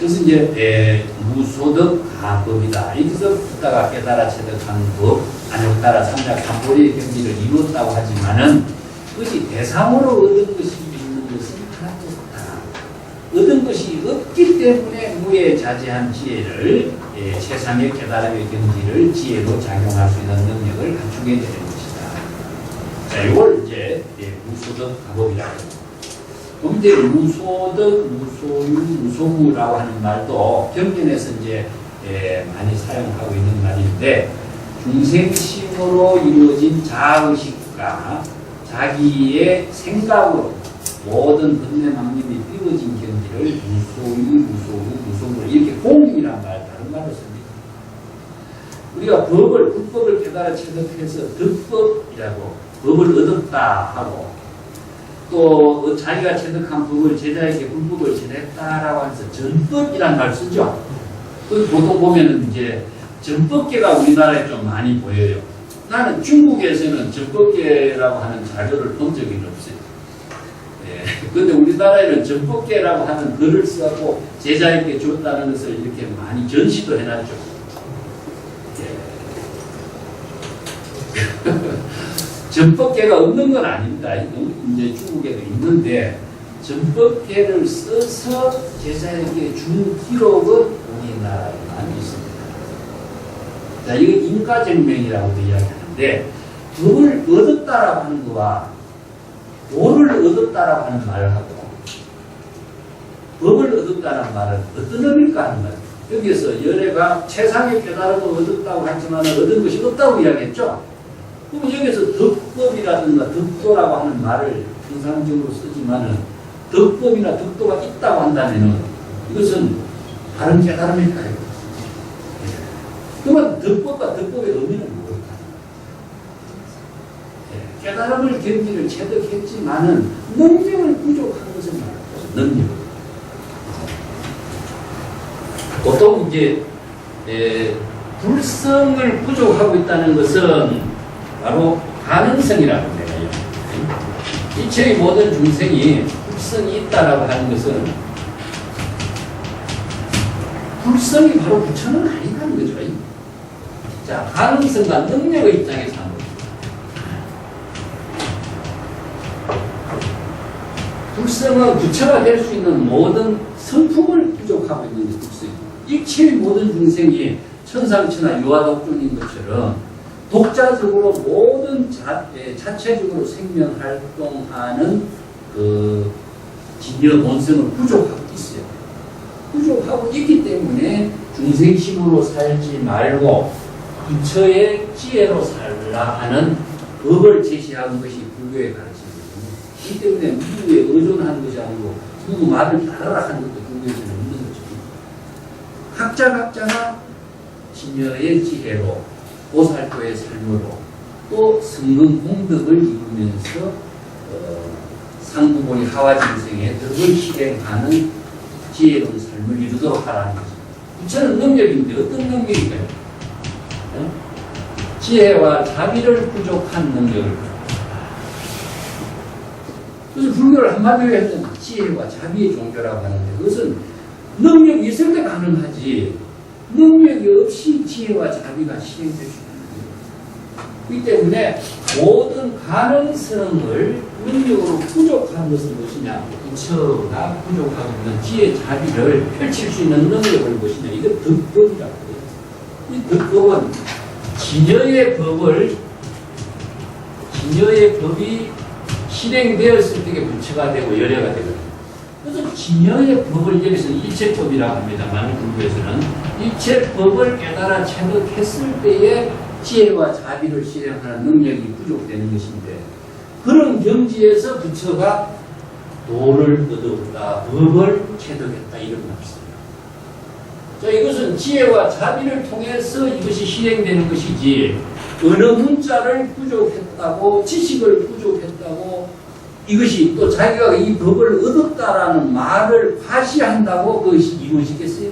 그래서 이제 무소득 가법이다. 여기서부터가 깨달아 체득한 법, 아니면 따라 삼작 삼보리의 경지를 이루었다고 하지만은 그것이 대상으로 얻은 것이 있는 것은 하나도 없다. 얻은 것이 없기 때문에 무의 자제한 지혜를 최상의 깨달음의 경지를 지혜로 작용할 수 있는 능력을 갖추게 되는 것이다. 자, 이걸 이제 무소득 가법이라고 합니다. 그럼 이제 무소득, 무소유, 무소무라고 하는 말도 경전에서 이제 많이 사용하고 있는 말인데, 중생심으로 이루어진 자의식과 자기의 생각으로 모든 번뇌 망념이 띄워진 경지를 무소유, 무소유, 무소무 이렇게 공유이란 말, 다른 말을 씁니다. 우리가 불법을 깨달아 체득해서 득법이라고 법을 얻었다 하고, 또 자기가 체득한 법을 제자에게 불법을 전했다라고 해서 전법이란 말 쓰죠. 그 보통 보면은 이제 전법계가 우리나라에 좀 많이 보여요. 나는 중국에서는 전법계라고 하는 자료를 본 적이 없어요. 그런데 우리나라에는 전법계라고 하는 글을 써고 제자에게 줬다는 것을 이렇게 많이 전시도 해놨죠. 전법계가 없는 건 아닙니다. 이제 중국에도 있는데, 전법계를 써서 제자에게 준 기록은 우리나라에만 있습니다. 자, 이거 인가증명이라고도 이야기하는데, 법을 얻었다라고 하는 거와 도를 얻었다라고 하는 말을 하고, 법을 얻었다는 말은 어떤 의미일까 하는 거예요. 여기에서 열애가 최상의 깨달음을 얻었다고 하지만 얻은 것이 없다고 이야기했죠. 그럼 여기서 덕법이라든가 덕도라고 하는 말을 통상적으로 쓰지만은, 덕법이나 덕도가 있다고 한다면은 이것은 다른 깨달음일까요? 그러면 덕법과 덕법의 의미는 뭘까? 깨달음을 경지를 체득했지만은 능력을 부족한 것을 말하죠. 능력. 보통 이제 불성을 부족하고 있다는 것은 바로 가능성이라고 해요. 이체의 모든 중생이 불성이 있다라고 하는 것은, 불성이 바로 부처는 아니라는 거죠. 자, 가능성과 능력의 입장에서 하는 겁니다. 불성은 부처가 될 수 있는 모든 성품을 부족하고 있는 게 불성입니다. 이체의 모든 중생이 천상천하 유아독존인 것처럼 독자적으로 모든 자체적으로 생명활동하는 그 진여 본성을 부족하고 있어요. 부족하고 있기 때문에 중생심으로 살지 말고 부처의 지혜로 살라 하는 법을 제시한 것이 불교의 가르침이거든요. 이 때문에 누구에 의존하는 것이 아니고 누구 말을 따르라 하는 것도 불교에서는 없는 거죠. 각자가 진여의 지혜로 보살도의 삶으로 또 성공 공덕을 이루면서 상부본이 하와진생의 덕을 실행하는 지혜로운 삶을 이루도록 하라는 거죠. 부처는 능력인데 어떤 능력인가요? 지혜와 자비를 부족한 능력을. 그래서 불교를 한마디로 하면 지혜와 자비의 종교라고 하는데 그것은 능력이 있을 때 가능하지 능력이 없이 지혜와 자비가 실행될 수 있는 거예요. 그렇기 때문에 모든 가능성을 능력으로 부족한 것은 무엇이냐? 부처가 부족하고 있는 지혜, 자비를 펼칠 수 있는 능력을 무엇이냐? 이거 덕법이라고 해요. 이 덕법은 진여의 법이 실행되었을 때 부처가 되고 열애가 되거든요. 그래서 진여의 법을 여기서는 일체법이라고 합니다만 불교에서는 일체법을 깨달아 체득했을 때에 지혜와 자비를 실행하는 능력이 부족되는 것인데 그런 경지에서 부처가 도를 얻었다, 법을 체득했다 이런 말씀입니다. 자, 이것은 지혜와 자비를 통해서 이것이 실행되는 것이지 어느 문자를 부족했다고 지식을 부족했다고 이것이 또 자기가 이 법을 얻었다라는 말을 과시한다고 그것이 이루어지겠어요?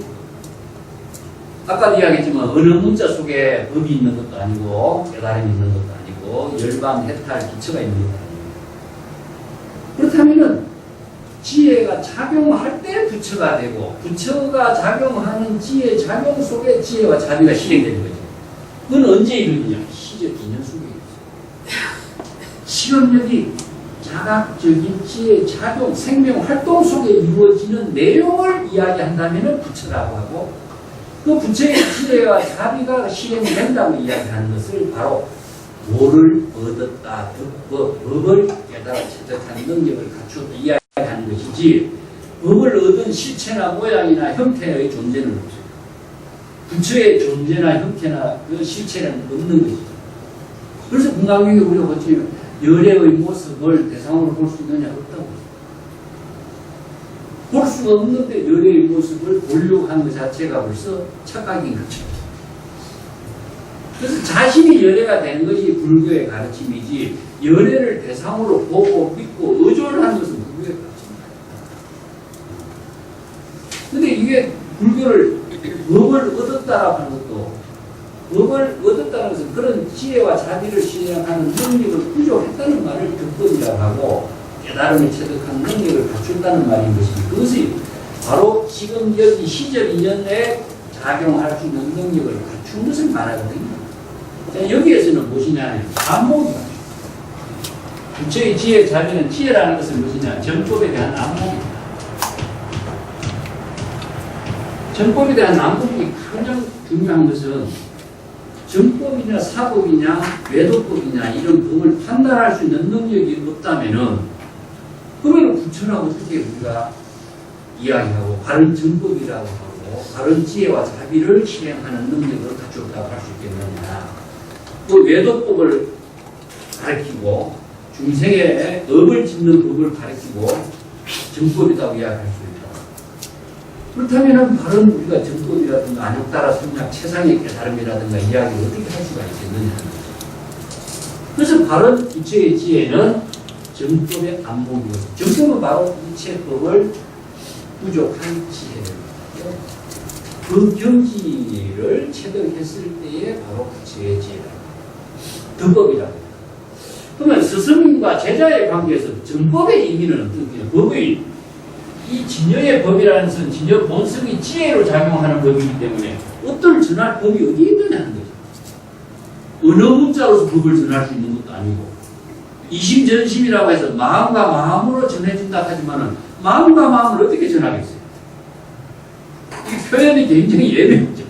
아까도 이야기했지만 어느 문자 속에 법이 있는 것도 아니고 깨달음이 있는 것도 아니고 열반, 해탈, 기처가 있는 것도 아니고 그렇다면은 지혜가 작용할 때 부처가 되고 부처가 작용하는 지혜 작용 속에 지혜와 자비가 실행되는 거죠. 그건 언제 이루어지냐? 시적 인연 속에 있어요. 실험력이 자각적인 지혜 작용, 생명 활동 속에 이루어지는 내용을 이야기한다면 부처라고 하고 그 부처의 지혜와 자비가 실행된다고 이야기하는 것을 바로 도를 얻었다, 법을 깨달아 체득한 능력을 갖추었다 이야기하는 것이지 법을 얻은 실체나 모양이나 형태의 존재는 없어요. 부처의 존재나 형태나 그 실체는 없는 것이죠. 그래서 공강경에 우리가 보시면 열애의 모습을 대상으로 볼 수 있느냐? 없다고. 볼 수가 없는데 열애의 모습을 보려고 하는 것 자체가 벌써 착각인 거죠. 그래서 자신이 열애가 되는 것이 불교의 가르침이지 열애를 대상으로 보고 믿고 의존하는 것은 불교의 가르침입니다. 그런데 이게 불교를 법을 얻었다라고 하는 것도 법을 얻었다는 것은 그런 지혜와 자비를 실행하는 능력을 부족했다는 말을 덕법이라고 하고 깨달음을 체득한 능력을 갖춘다는 말인 것이니 그것이 바로 지금 여기 시적 인연에 작용할 수 있는 능력을 갖춘 것을 말하거든요. 자, 여기에서는 무엇이냐? 안목이다. 부처의 지혜, 자비는 지혜라는 것은 무엇이냐? 정법에 대한 안목이다. 정법에 대한 안목이 가장 중요한 것은 정법이냐 사법이냐 외도법이냐 이런 법을 판단할 수 있는 능력이 없다면은 그러면 부처라고 어떻게 우리가 이야기하고 바른 정법이라고 하고 바른 지혜와 자비를 실행하는 능력을 갖췄다고 할 수 있겠느냐. 또 외도법을 가르치고 중생의 업을 짓는 법을 가르치고 정법이라고 이야기할 수 있다. 그렇다면 바른 우리가 정법이라든가 안욕따라 성약 최상의 깨달음이라든가 이야기를 어떻게 할 수가 있겠느냐. 그래서 바른 부처의 지혜는 정법의 안목이거든요. 정법은 바로 이체법을 부족한 지혜를 그 경지를 체득했을 때에 바로 부처의 지혜다. 덕법이라고. 그러면 스승과 제자의 관계에서 정법의 의미는 어떤 거예요? 법의 이 진여의 법이라는 것은 진여 본성이 지혜로 작용하는 법이기 때문에 어떤 전할 법이 어디 있느냐는 거죠. 어느 문자로서 법을 전할 수 있는 것도 아니고 이심전심이라고 해서 마음과 마음으로 전해진다 하지만은 마음과 마음을 어떻게 전하겠어요? 이 표현이 굉장히 예매하죠.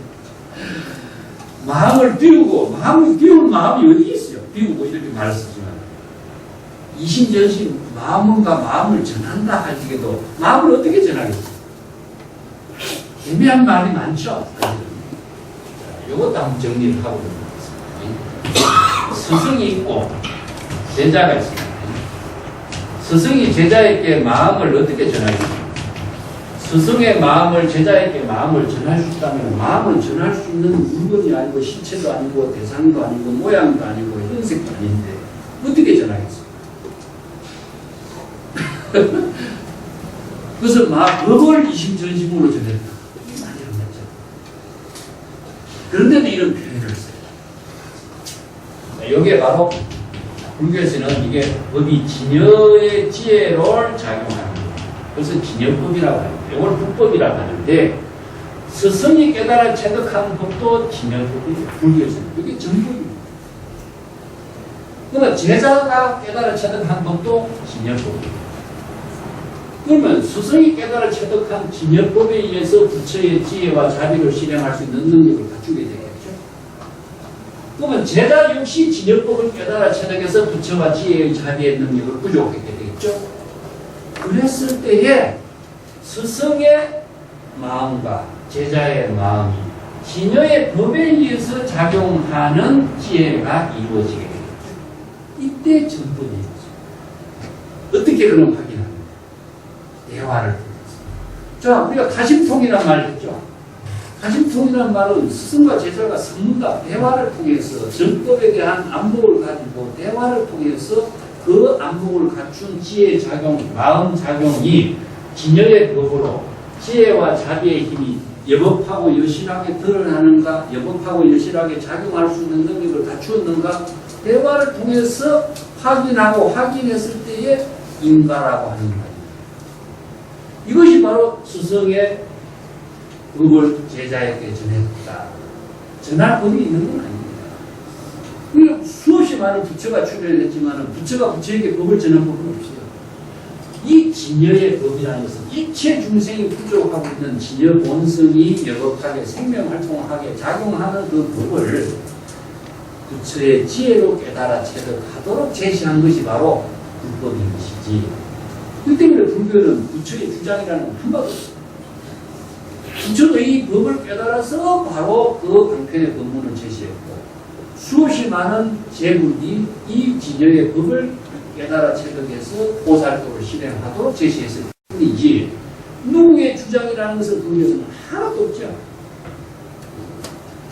마음을 비우고, 마음을 비울 마음이 어디 있어요? 비우고 이렇게 말을 쓰지만. 이심전심 마음과 마음을 전한다 할지라도 마음을 어떻게 전하겠어요? 애매한 말이 많죠? 이것도 한번 정리를 하고 넘어가겠습니다. 스승이 있고 제자가 있습니다. 스승이 제자에게 마음을 어떻게 전하겠습니까? 스승의 마음을 제자에게 마음을 전할 수 있다면 마음을 전할 수 있는 물건이 아니고 실체도 아니고 대상도 아니고 모양도 아니고 형색도 아닌데 어떻게 전하겠어요? 그래서 법을 이심전심으로 전했다. 이 말이 안 맞죠. 그런데도 이런 표현을 써요. 이게 바로 불교에서는 이게 법이 진여의 지혜를 작용하는 거예요. 그래서 진여법이라고 합니다. 이걸 불법이라고 하는데 스승이 깨달아 체득한 법도 진여법이에요. 불교에서는. 이게 정법입니다. 그러나 제자가 깨달아 체득한 법도 진여법이에요. 그러면 스승이 깨달아 체득한 진여법에 의해서 부처의 지혜와 자비를 실행할 수 있는 능력을 갖추게 되겠죠. 그러면 제자 역시 진여법을 깨달아 체득해서 부처와 지혜의 자비의 능력을 부족하게 되겠죠. 그랬을 때에 스승의 마음과 제자의 마음이 진여의 법에 의해서 작용하는 지혜가 이루어지게 되겠죠. 이때 전법이죠. 어떻게 그럼 확인합니까? 대화를 통해서. 자, 우리가 가심통이란 말을 했죠. 가심통이란 말은 스승과 제자가 선문답 대화를 통해서 정법에 대한 안목을 가지고 대화를 통해서 그 안목을 갖춘 지혜의 작용, 마음 작용이 진여의 법으로 지혜와 자비의 힘이 여법하고 여실하게 드러나는가, 여법하고 여실하게 작용할 수 있는 능력을 갖추었는가, 대화를 통해서 확인하고 확인했을 때에 인가라고 하는 거예요. 이것이 바로 스승의 법을 제자에게 전했다. 전할 법이 있는 건 아닙니다. 수없이 많은 부처가 출연을 했지만 부처가 부처에게 법을 전한 법은 없어요. 이 진여의 법이라는 것은 이체 중생이 부족하고 있는 진여 본성이 여법하게 생명활동하게 작용하는 그 법을 부처의 지혜로 깨달아 체득하도록 제시한 것이 바로 불법인 것이지. 그 때문에 불교는 부처의 주장이라는 건 한마디 없어요. 부처도 이 법을 깨달아서 바로 그 방편의 법문을 제시했고 수없이 많은 제국이 이 진여의 법을 깨달아 체득해서 보살도를 실행하도록 제시했을 뿐이지 누구의 주장이라는 것은 불교에서는 하나도 없죠.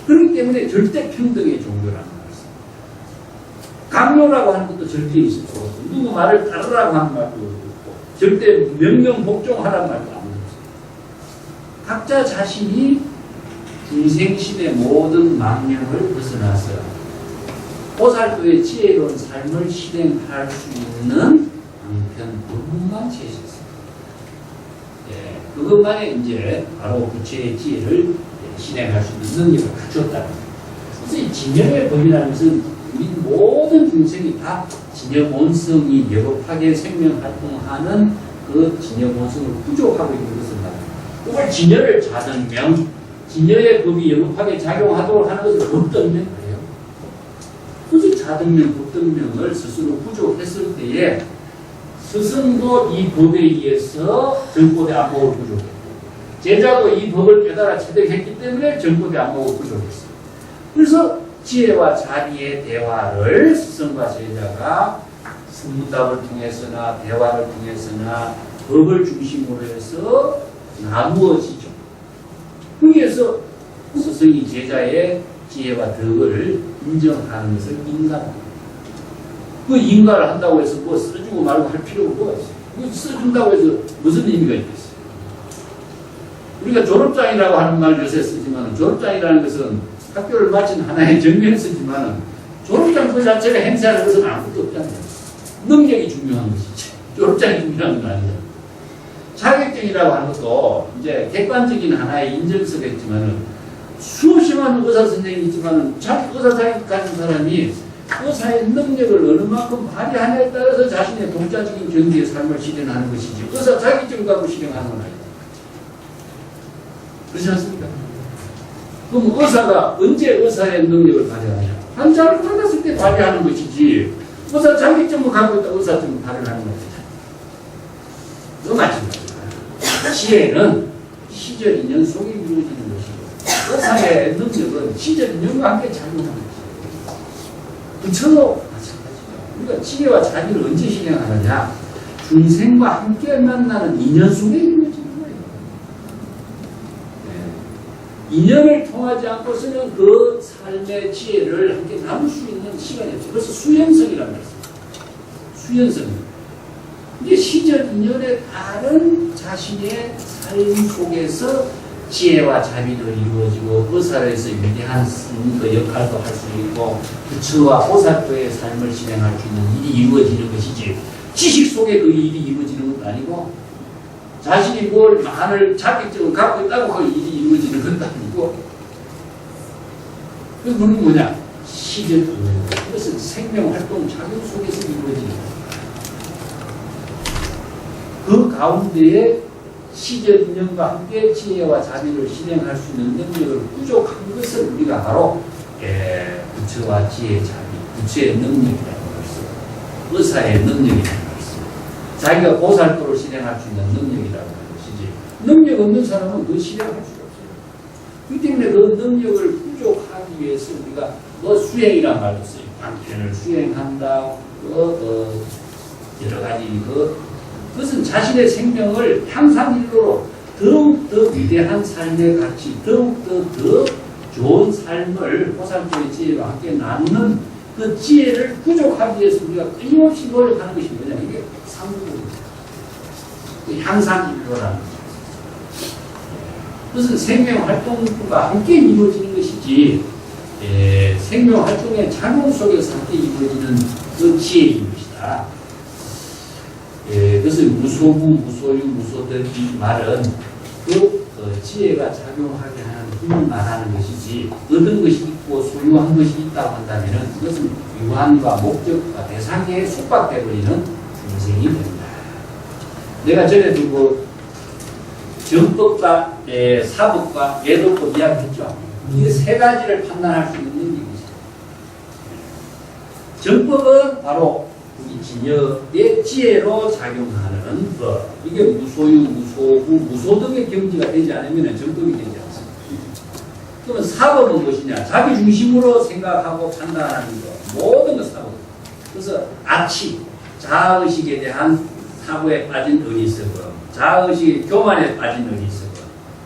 그렇기 때문에 절대 평등의 종교라는 말씀. 강요라고 하는 것도 절대 있을 수 없고 누구 말을 따르라고 하는 말도 없고 절대 명령복종하라는 말도 안 없어요. 각자 자신이 중생심의 모든 망령을 벗어나서 보살도의 지혜로운 삶을 실행할 수 있는 방편 부분만 제시했습니다. 예, 그것만에 이제 바로 부처의 지혜를 실행할 수 있는 능력을 갖추었다는 거예요. 그래서 이 진여의 법이라는 것은 우리 모든 중생이 다 진여 본성이 여법하게 생명활동하는 그 진여 본성을 부족하고 있는 것을 말합니다. 그걸 진여를 자등명, 진여의 법이 여법하게 작용하도록 하는 것을 법등명 그래요. 그래서 자등명, 법등명을 스스로 부족했을 때에 스승도 이 법에 의해서 정법의 안목을 부족했고 제자도 이 법을 깨달아 체득했기 때문에 정법의 안목을 부족했어요. 그래서 지혜와 자비의 대화를 스승과 제자가 선문답을 통해서나 대화를 통해서나 법을 중심으로 해서 나누어지죠. 거기에서 스승이 제자의 지혜와 덕을 인정하는 것을 인가합니다. 그 인가를 한다고 해서 뭐 써주고 말고 할 필요가 뭐가 있어요? 써준다고 해서 무슨 의미가 있겠어요? 우리가 졸업장이라고 하는 말 요새 쓰지만 졸업장이라는 것은 학교를 마친 하나의 증명서지만 졸업장 그 자체가 행사하는 것은 아무것도 없잖아요. 능력이 중요한 것이지. 졸업장이 중요한 건 아니잖아요. 자격증이라고 하는 것도 이제 객관적인 하나의 인정서겠지만 수없이 많은 의사 선생님이 있지만 의사 자격 가진 사람이 의사의 능력을 어느 만큼 발휘하냐에 따라서 자신의 독자적인 경지의 삶을 실현하는 것이지 의사 자격증을 갖고 실행하는 건 아니다. 그렇지 않습니까? 그럼 의사가 언제 의사의 능력을 발휘하냐? 환자를 받았을 때 발휘하는 것이지. 의사 자격증을 갖고 있다 의사증을 발휘하는 거지. 그거 마찬가지야. 지혜는 시절 인연 속에 이루어지는 것이고 의사의 능력은 시절 인연과 함께 작용하는 것이고 부처도 마찬가지죠. 우리가 지혜와 자비를 언제 실행하느냐? 중생과 함께 만나는 인연 속에 이루어지는 거예요. 네. 인연을 통하지 않고서는 그 삶의 지혜를 함께 나눌 수 있는 시간이 없어요. 그래서 수행성이라는 말씀입니다. 수행성. 이게 시절 인연에 따른 자신의 삶 속에서 지혜와 자비도 이루어지고 의사로서 위대한 그 역할도 할 수 있고 부처와 보살도의 삶을 실행할 수 있는 일이 이루어지는 것이지 지식 속에 그 일이 이루어지는 것도 아니고 자신이 뭘 많은 자격증을 갖고 있다고 그 일이 이루어지는 것도 아니고 그 물은 뭐냐? 시절 인연. 그것은 생명활동 작용 속에서 이루어지는 거예요. 그 가운데에 시절 인연과 함께 지혜와 자비를 실행할 수 있는 능력을 부족한 것을 우리가 바로 부처와 지혜, 자비, 부처의 능력이라고 할 수 있고 의사의 능력이라고 할 수 있고 자기가 보살도를 실행할 수 있는 능력이라고 하는 것이지 능력 없는 사람은 그 실행할 수가 없어요. 그렇기 때문에 그 능력을 부족하기 위해서 우리가 수행이란 말도 써요. 방편을 수행한다, 여러 가지 그것은 자신의 생명을 향상일로로 더욱더 위대한 삶의 가치, 더욱더 더 좋은 삶을 보살도의 지혜와 함께 나누는 그 지혜를 부족하기 위해서 우리가 끊임없이 노력하는 것이 뭐냐? 이게 상부입니다. 향상일로라는 거죠. 그것은 생명활동과 함께 이루어지는 것이지 생명활동의 작용 속에서 함께 이루어지는 그 지혜인 것이다. 그래서 무소부, 무소유, 무소득 이 말은 그 지혜가 작용하게 하는 힘을 말하는 것이지 얻은 것이 있고 소유한 것이 있다고 한다면 그것은 유한과 목적과 대상에 속박되어버리는 중생이 된다. 내가 전에도 그 정법과 사법과 예도법 이야기했죠. 이 세 가지를 판단할 수 있는 능력이 있어요. 정법은 바로 이 진여의 지혜로 작용하는 것. 이게 무소유, 무소부, 무소득의 경지가 되지 않으면 정법이 되지 않습니다. 그러면 사법은 무엇이냐? 자기 중심으로 생각하고 판단하는 것. 모든 것 사법. 그래서 악취, 자아의식에 대한 사고에 빠진 어리석음, 자아의식 교만에 빠진 어리석음,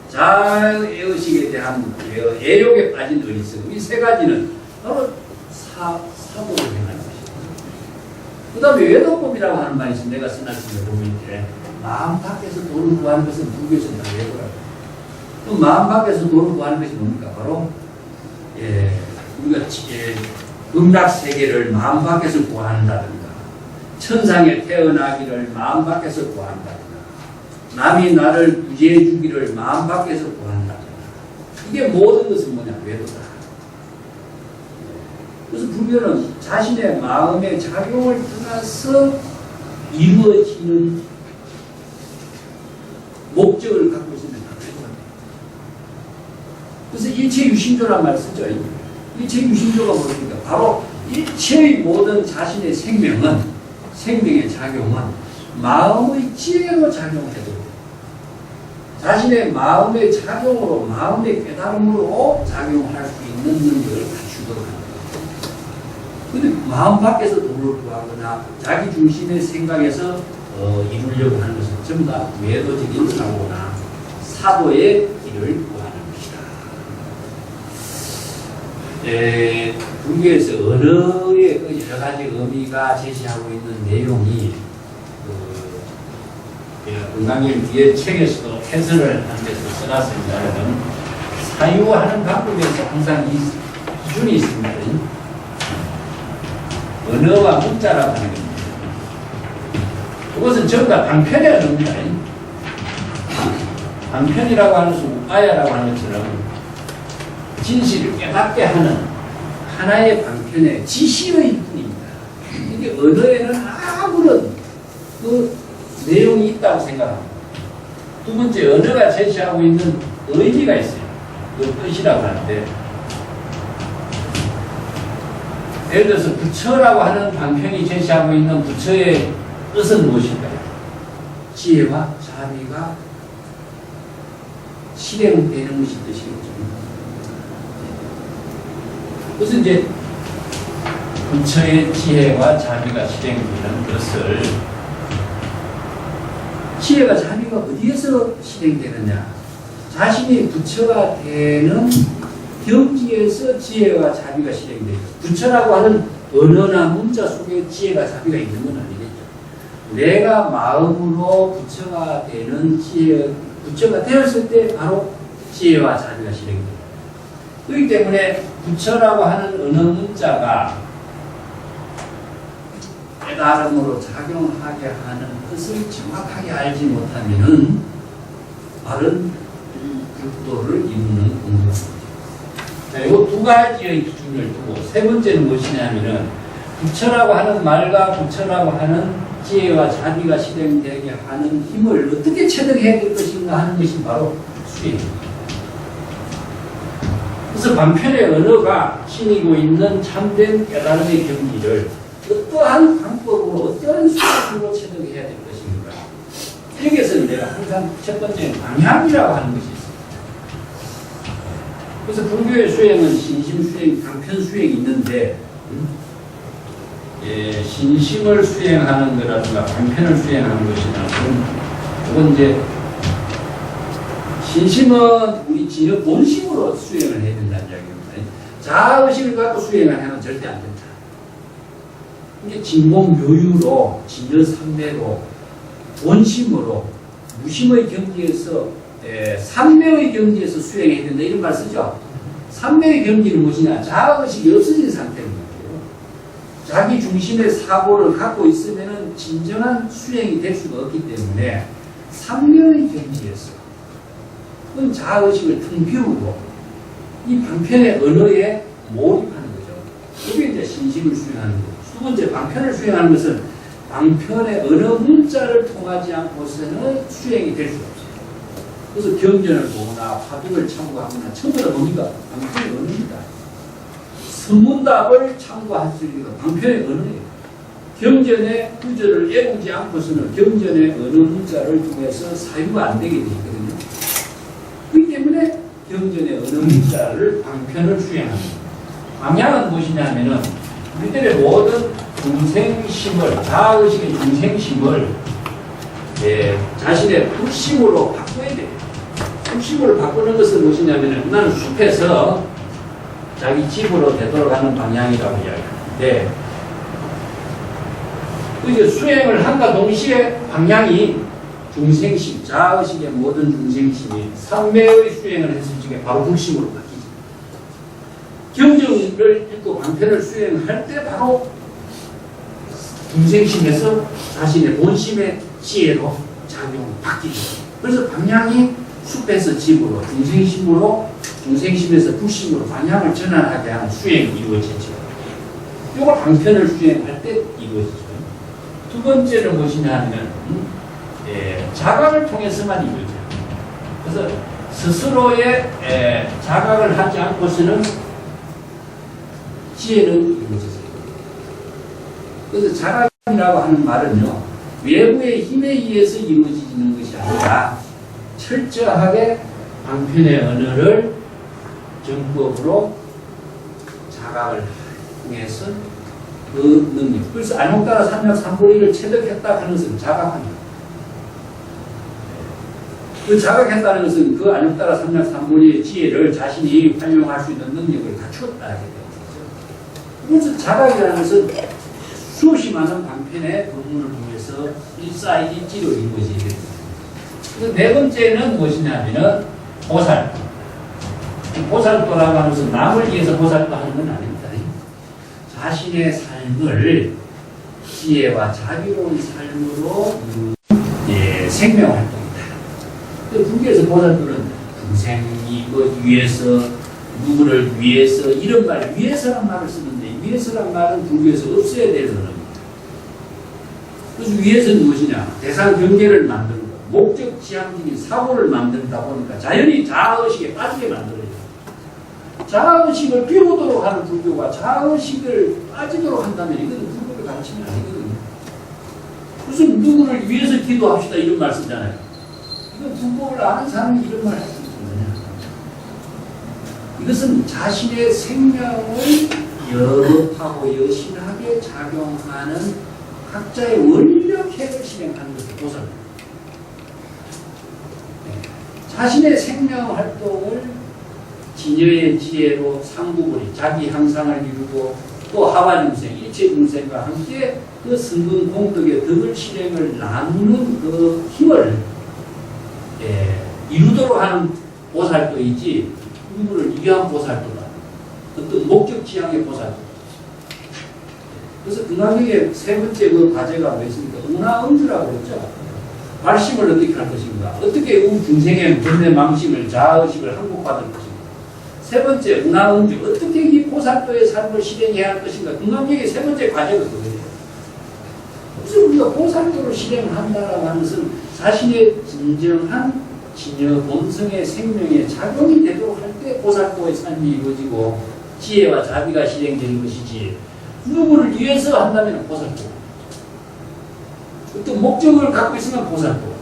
자아의식에 대한 애욕에 빠진 어리석음. 이 세 가지는 바로 사법을 행하는 것입니다. 그 다음에 외도법이라고 하는 말이 있습니다. 내가 써놨습니다. 보면인데 마음 밖에서 돈을 구하는 것은 불교에서 다 외도라고. 또 마음 밖에서 돈을 구하는 것이 뭡니까? 바로 우리가 극락세계를 마음 밖에서 구한다든가 천상에 태어나기를 마음 밖에서 구한다든가 남이 나를 구제해 주기를 마음 밖에서 구한다든가 이게 모든 것은 뭐냐? 외도다. 그래서 불교는 자신의 마음의 작용을 떠나서 이루어지는 목적을 갖고 있으면 안 됩니다. 그래서 일체유심조란 말을 쓰죠. 일체유심조가 뭡니까? 바로 일체의 모든 자신의 생명의 작용은 마음의 지혜로 작용해도 자신의 마음의 작용으로, 마음의 깨달음으로 작용할 수 있는 능력을 갖추도록 합니다. 근데 마음 밖에서 돈을 구하거나 자기 중심의 생각에서 이루려고 하는 것은 전부 다 외도적인 사고나 사도의 길을 구하는 것이다. 불교에서 언어의 여러 가지 의미가 제시하고 있는 내용이 은강님 뒤에 책에서도 해설을 하는 데서 써놨습니다만 사유하는 방법에서 항상 이 기준이 있습니다. 언어와 문자라고 하는 겁니다. 그것은 전부 다 방편이라는 겁니다. 방편이라고 하는 것은 우파야라고 하는 것처럼 진실을 깨닫게 하는 하나의 방편의 지시의 뿐입니다. 이게 언어에는 아무런 그 내용이 있다고 생각합니다. 두 번째, 언어가 제시하고 있는 의미가 있어요. 그 뜻이라고 하는데, 예를 들어서 부처라고 하는 방편이 제시하고 있는 부처의 뜻은 무엇일까요? 지혜와 자비가 실행되는 것이 뜻이겠죠. 그래서 이제 부처의 지혜와 자비가 실행되는 것을, 지혜가 자비가 어디에서 실행되느냐? 자신이 부처가 되는 경지에서 지혜와 자비가 실행되죠. 부처라고 하는 언어나 문자 속에 지혜가 자비가 있는 건 아니겠죠. 내가 마음으로 부처가 되는 지혜, 부처가 되었을 때 바로 지혜와 자비가 실행돼요. 그렇기 때문에 부처라고 하는 언어 문자가 깨달음으로 작용하게 하는 뜻을 정확하게 알지 못하면은 바른 극도를 이루는 공부가 자, 이 두 가지의 기준을 두고 세 번째는 무엇이냐면은 부처라고 하는 말과 부처라고 하는 지혜와 자비가 실행되게 하는 힘을 어떻게 체득해야 될 것인가 하는 것이 바로 수행입니다. 그래서 반편의 언어가 지니고 있는 참된 깨달음의 경지를 어떠한 방법으로 어떠한 수행으로 체득해야 될 것인가. 여기에서 내가 항상 첫 번째 방향이라고 하는 것이 있습니다. 그래서 불교의 수행은 신심 수행, 방편 수행이 있는데 신심을 수행하는 거라든가 방편을 수행하는 것이나 그건 이제 신심은 우리 진여 본심으로 수행을 해야 된다는 이야기입니다. 자의식을 갖고 수행을 하면 절대 안 된다. 이게 진공 묘유로 진여 삼매로 본심으로 무심의 경지에서 삼매의 경지에서 수행해야 된다 이런 말 쓰죠. 삼매의 경지는 무엇이냐? 자의식이 없어진 상태인 거예요. 자기 중심의 사고를 갖고 있으면 진정한 수행이 될 수가 없기 때문에 삼매의 경지에서 그건 자의식을 텅 비우고 이 방편의 언어에 몰입하는 거죠. 그게 이제 신심을 수행하는 거고, 두 번째 방편을 수행하는 것은 방편의 언어 문자를 통하지 않고서는 수행이 될 수가 없어요. 그래서 경전을 보거나 화두를 참고하거나 전부 다 뭡니까? 방편의 언어입니다. 선문답을 참고할 수 있는 건 방편의 언어예요. 경전의 구절을 애우지 않고서는 경전의 언어 문자를 통해서 사유가 안 되게 되어 있거든요. 그렇기 때문에 경전의 언어 문자를 방편을 수행합니다. 방향은 무엇이냐면은 우리들의 모든 중생심을, 자의식의 중생심을 자신의 불심으로 바꿔야 돼요. 불심으로 바꾸는 것은 무엇이냐면 나는 숲에서 자기 집으로 되돌아가는 방향이라고 이야기하는데, 이제 수행을 한과 동시에 방향이 중생심, 자의식의 모든 중생심이 삼매의 수행을 했을 적에 바로 불심으로 바뀌죠. 경전을 읽고 방편을 수행할 때 바로 중생심에서 자신의 본심의 지혜로 작용이 바뀌죠. 그래서 방향이 숲에서 집으로, 중생심에서 불심으로 방향을 전환하게 하는 수행이 이루어지죠. 이걸 방편을 수행할 때 이루어지죠. 두 번째는 무엇이냐 하면 자각을 통해서만 이루어져요. 그래서 스스로의 자각을 하지 않고서는 지혜는 이루어지죠. 그래서 자각이라고 하는 말은요, 외부의 힘에 의해서 이루어지는 것이 아니라 철저하게 방편의 언어를 정법으로 자각을 통해서 그 능력. 그래서 안욕따라 삼약삼보리를 체득했다 하는 것은 자각합니다. 그 자각했다는 것은 그 안욕따라 삼약삼보리의 지혜를 자신이 활용할 수 있는 능력을 갖추었다 하게 되는 거죠. 그래서 자각이라는 것은 수없이 많은 방편의 법문을 통해서 일사일지로 이루어지게 됩니다. 그래서 네 번째는 무엇이냐면은 보살. 보살도라고 하는 것은 남을 위해서 보살도 하는 건 아닙니다. 자신의 삶을 지혜와 자비로운 삶으로 생명활동이다. 불교에서 보살도는 중생이 위해서, 누구를 위해서, 이런 말, 위해서란 말을 쓰는데, 위해서란 말은 불교에서 없어야 되는 언어입니다. 그래서 위해서는 무엇이냐? 대상 경계를 만드는 것, 목적 지향적인 사고를 만든다 보니까 자연히 자의식에 빠지게 만들어요. 자아의식을 비우도록 하는 불교가 자아의식을 빠지도록 한다면 이건 불교의 가르침이 아니거든요. 무슨 누구를 위해서 기도합시다 이런 말 쓰잖아요. 이건 불법을 아는 사람이 이런 말 할 수 있거든요. 이것은 자신의 생명을 여업하고 여신하게 작용하는 각자의 원력핵을 실행하는 것을 보살펴. 자신의 생명 활동을 진여의 지혜로 상부불이 자기 향상을 이루고 또 하와중생, 일체 중생과 함께 그 승근 공덕의 덕을 실행을 나누는 그 힘을 이루도록 하는 보살도이지 누구를 위한 보살도가 어떤 목적 지향의 보살도. 그래서 금강경의 세 번째 그 과제가 뭐였습니까? 은하응주라고 그랬죠. 발심을 어떻게 할 것인가? 어떻게 우리 중생의 번뇌 망심을 자아의식을 항복받을 것인가? 세 번째 은하응주 어떻게 이 보살도의 삶을 실행해야 할 것인가? 금강경의 세 번째 과제가 그거예요. 그래서 우리가 보살도를 실행한다라고 하는 것은 자신의 진정한 진여 본성의 생명에 작용이 되도록 할 때 보살도의 삶이 이루어지고 지혜와 자비가 실행되는 것이지 누구를 위해서 한다면 보살도 어떤 목적을 갖고 있으면 보살도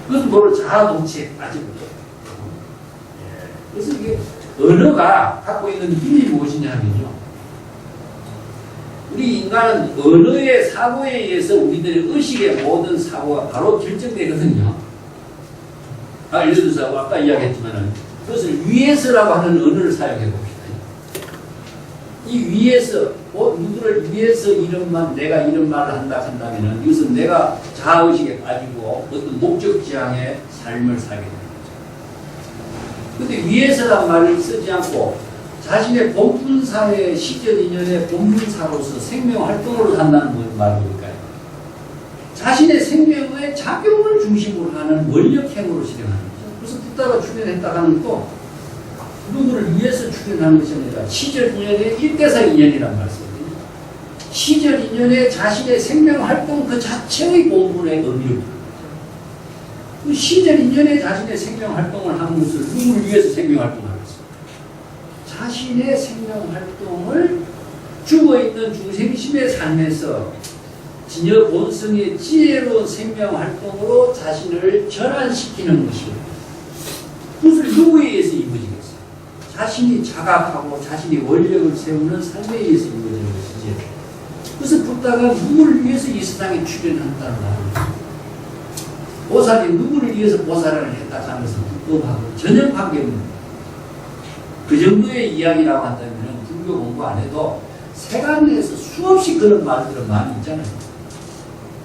그것은 뭐를 자아동치에 빠지고 그래서 이게 언어가 갖고 있는 힘이 무엇이냐 하면요 우리 인간은 언어의 사고에 의해서 우리들의 의식의 모든 사고가 바로 결정되거든요. 예를 들어서 아까 이야기했지만은 그것을 위해서라고 하는 언어를 사용해 봅시다. 이 위해서, 누구를 위해서 이런 내가 이런 말을 한다면은 이것은 내가 자아의식에 빠지고 어떤 목적 지향의 삶을 살게 됩니다. 근데 위해서란 말을 쓰지 않고 자신의 본분사의 시절 인연의 본분사로서 생명 활동으로 산다는 말일까요? 자신의 생명의 작용을 중심으로 하는 원력행으로 실행하는 거죠. 그래서 붓다가 출현했다 하는 또 누구를 위해서 출현하는 것이 아니라 시절 인연의 일대사 인연이란 말씀이거든요. 시절 인연의 자신의 생명 활동 그 자체의 본분의 의미를 그 시절 인연의 자신의 생명 활동을 하는 것을 누구를 위해서 생명 활동하겠어요? 자신의 생명 활동을 죽어있는 중생심의 삶에서 진여 본성의 지혜로운 생명 활동으로 자신을 전환시키는 것이에요. 그것을 누구에 의해서 이루어지겠어요? 자신이 자각하고 자신이 원력을 세우는 삶에 의해서 이루어지는 것이지. 그래서 붓다가 누구를 위해서 이 세상에 출현한다는 말입니다. 보살이 누구를 위해서 보살을 했다고 하는 것은 불법하고 전혀 관계없는 그 정도의 이야기라고 한다면 불교 공부 안 해도 세간에서 수없이 그런 말들은 많이 있잖아요.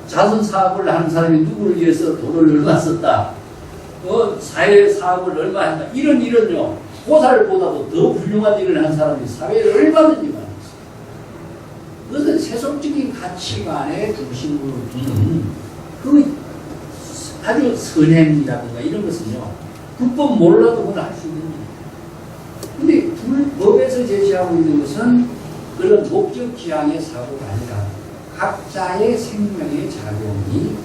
자선 사업을 하는 사람이 누구를 위해서 돈을 얼마 썼다. 사회 사업을 얼마 한다. 이런요. 보살보다도 더 훌륭한 일을 한 사람이 사회에 얼마든지 많이 있어요. 그것은 세속적인 가치관의 중심으로 두는 그 아주 선행이라든가 이런 것은요. 불법 몰라도 그걸 할 수 있는 거예요. 근데 불법에서 제시하고 있는 것은 그런 목적 지향의 사고가 아니라 각자의 생명의 작용이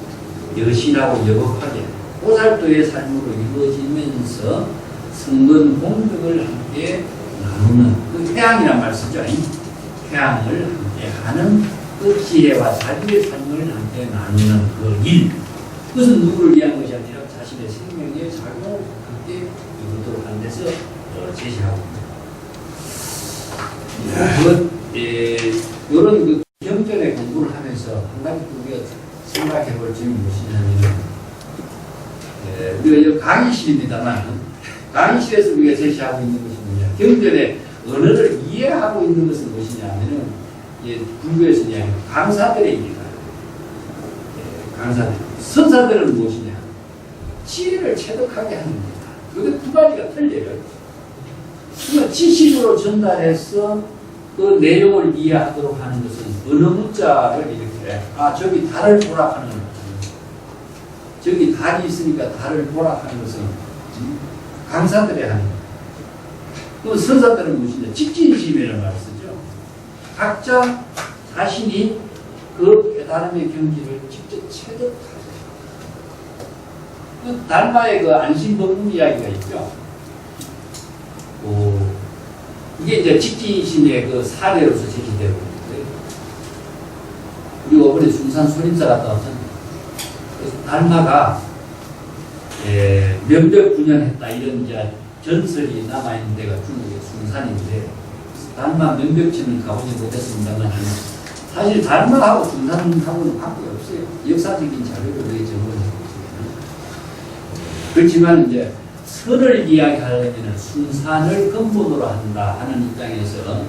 여신하고 여복하게 보살도의 삶으로 이루어지면서 승근 공덕을 함께 나누는 그 태양이란 말 쓰죠. 태양을 함께 하는 그 지혜와 자비의 삶을 함께 나누는 그 일. 그것은 누구를 위한 것이 아니라 자신의 생명의 작용을 함께 이루도록 하는 데서 제시하고 있습니다. 이런 그 경전의 공부를 하면서 한 가지 우리가 생각해 볼 점이 무엇이냐면 우리가 강의실입니다만 강의실에서 우리가 제시하고 있는 것이 뭐냐 경전의 언어를 이해하고 있는 것은 무엇이냐 하면은 불교에서 이야기하는 강사들의 얘기가 강사들 선사들은 무엇이냐 지혜를 체득하게 하는 겁니다. 이게 두 가지가 틀려요. 그러니까 지식으로 전달해서 그 내용을 이해하도록 하는 것은 어느 문자를 이렇게 저기 달을 보락하는 것 저기 달이 있으니까 달을 보락하는 것은 강사들이 하는 것. 그럼 선사들은 무엇이냐 직진심이라는 말을 쓰죠. 각자 자신이 그 깨달음의 경지를 직접 체득하죠. 그 달마의 그 안심법문 이야기가 있죠. 이게 이제 직지신의 그 사례로서 제기되고 있는데, 우리 이번에 숭산 소림사 갔다 왔잖아요. 그래서 달마가 명백 군현했다 이런 이제 전설이 남아있는 데가 중국의 숭산인데, 달마 명백치는 가보지 못했습니다만 사실 달마하고 숭산하고는 관계가 없어요. 역사적인 자료를 그렇게 적어놓은 그렇지만 이제 선을 이야기하려면 숭산을 근본으로 한다 하는 입장에서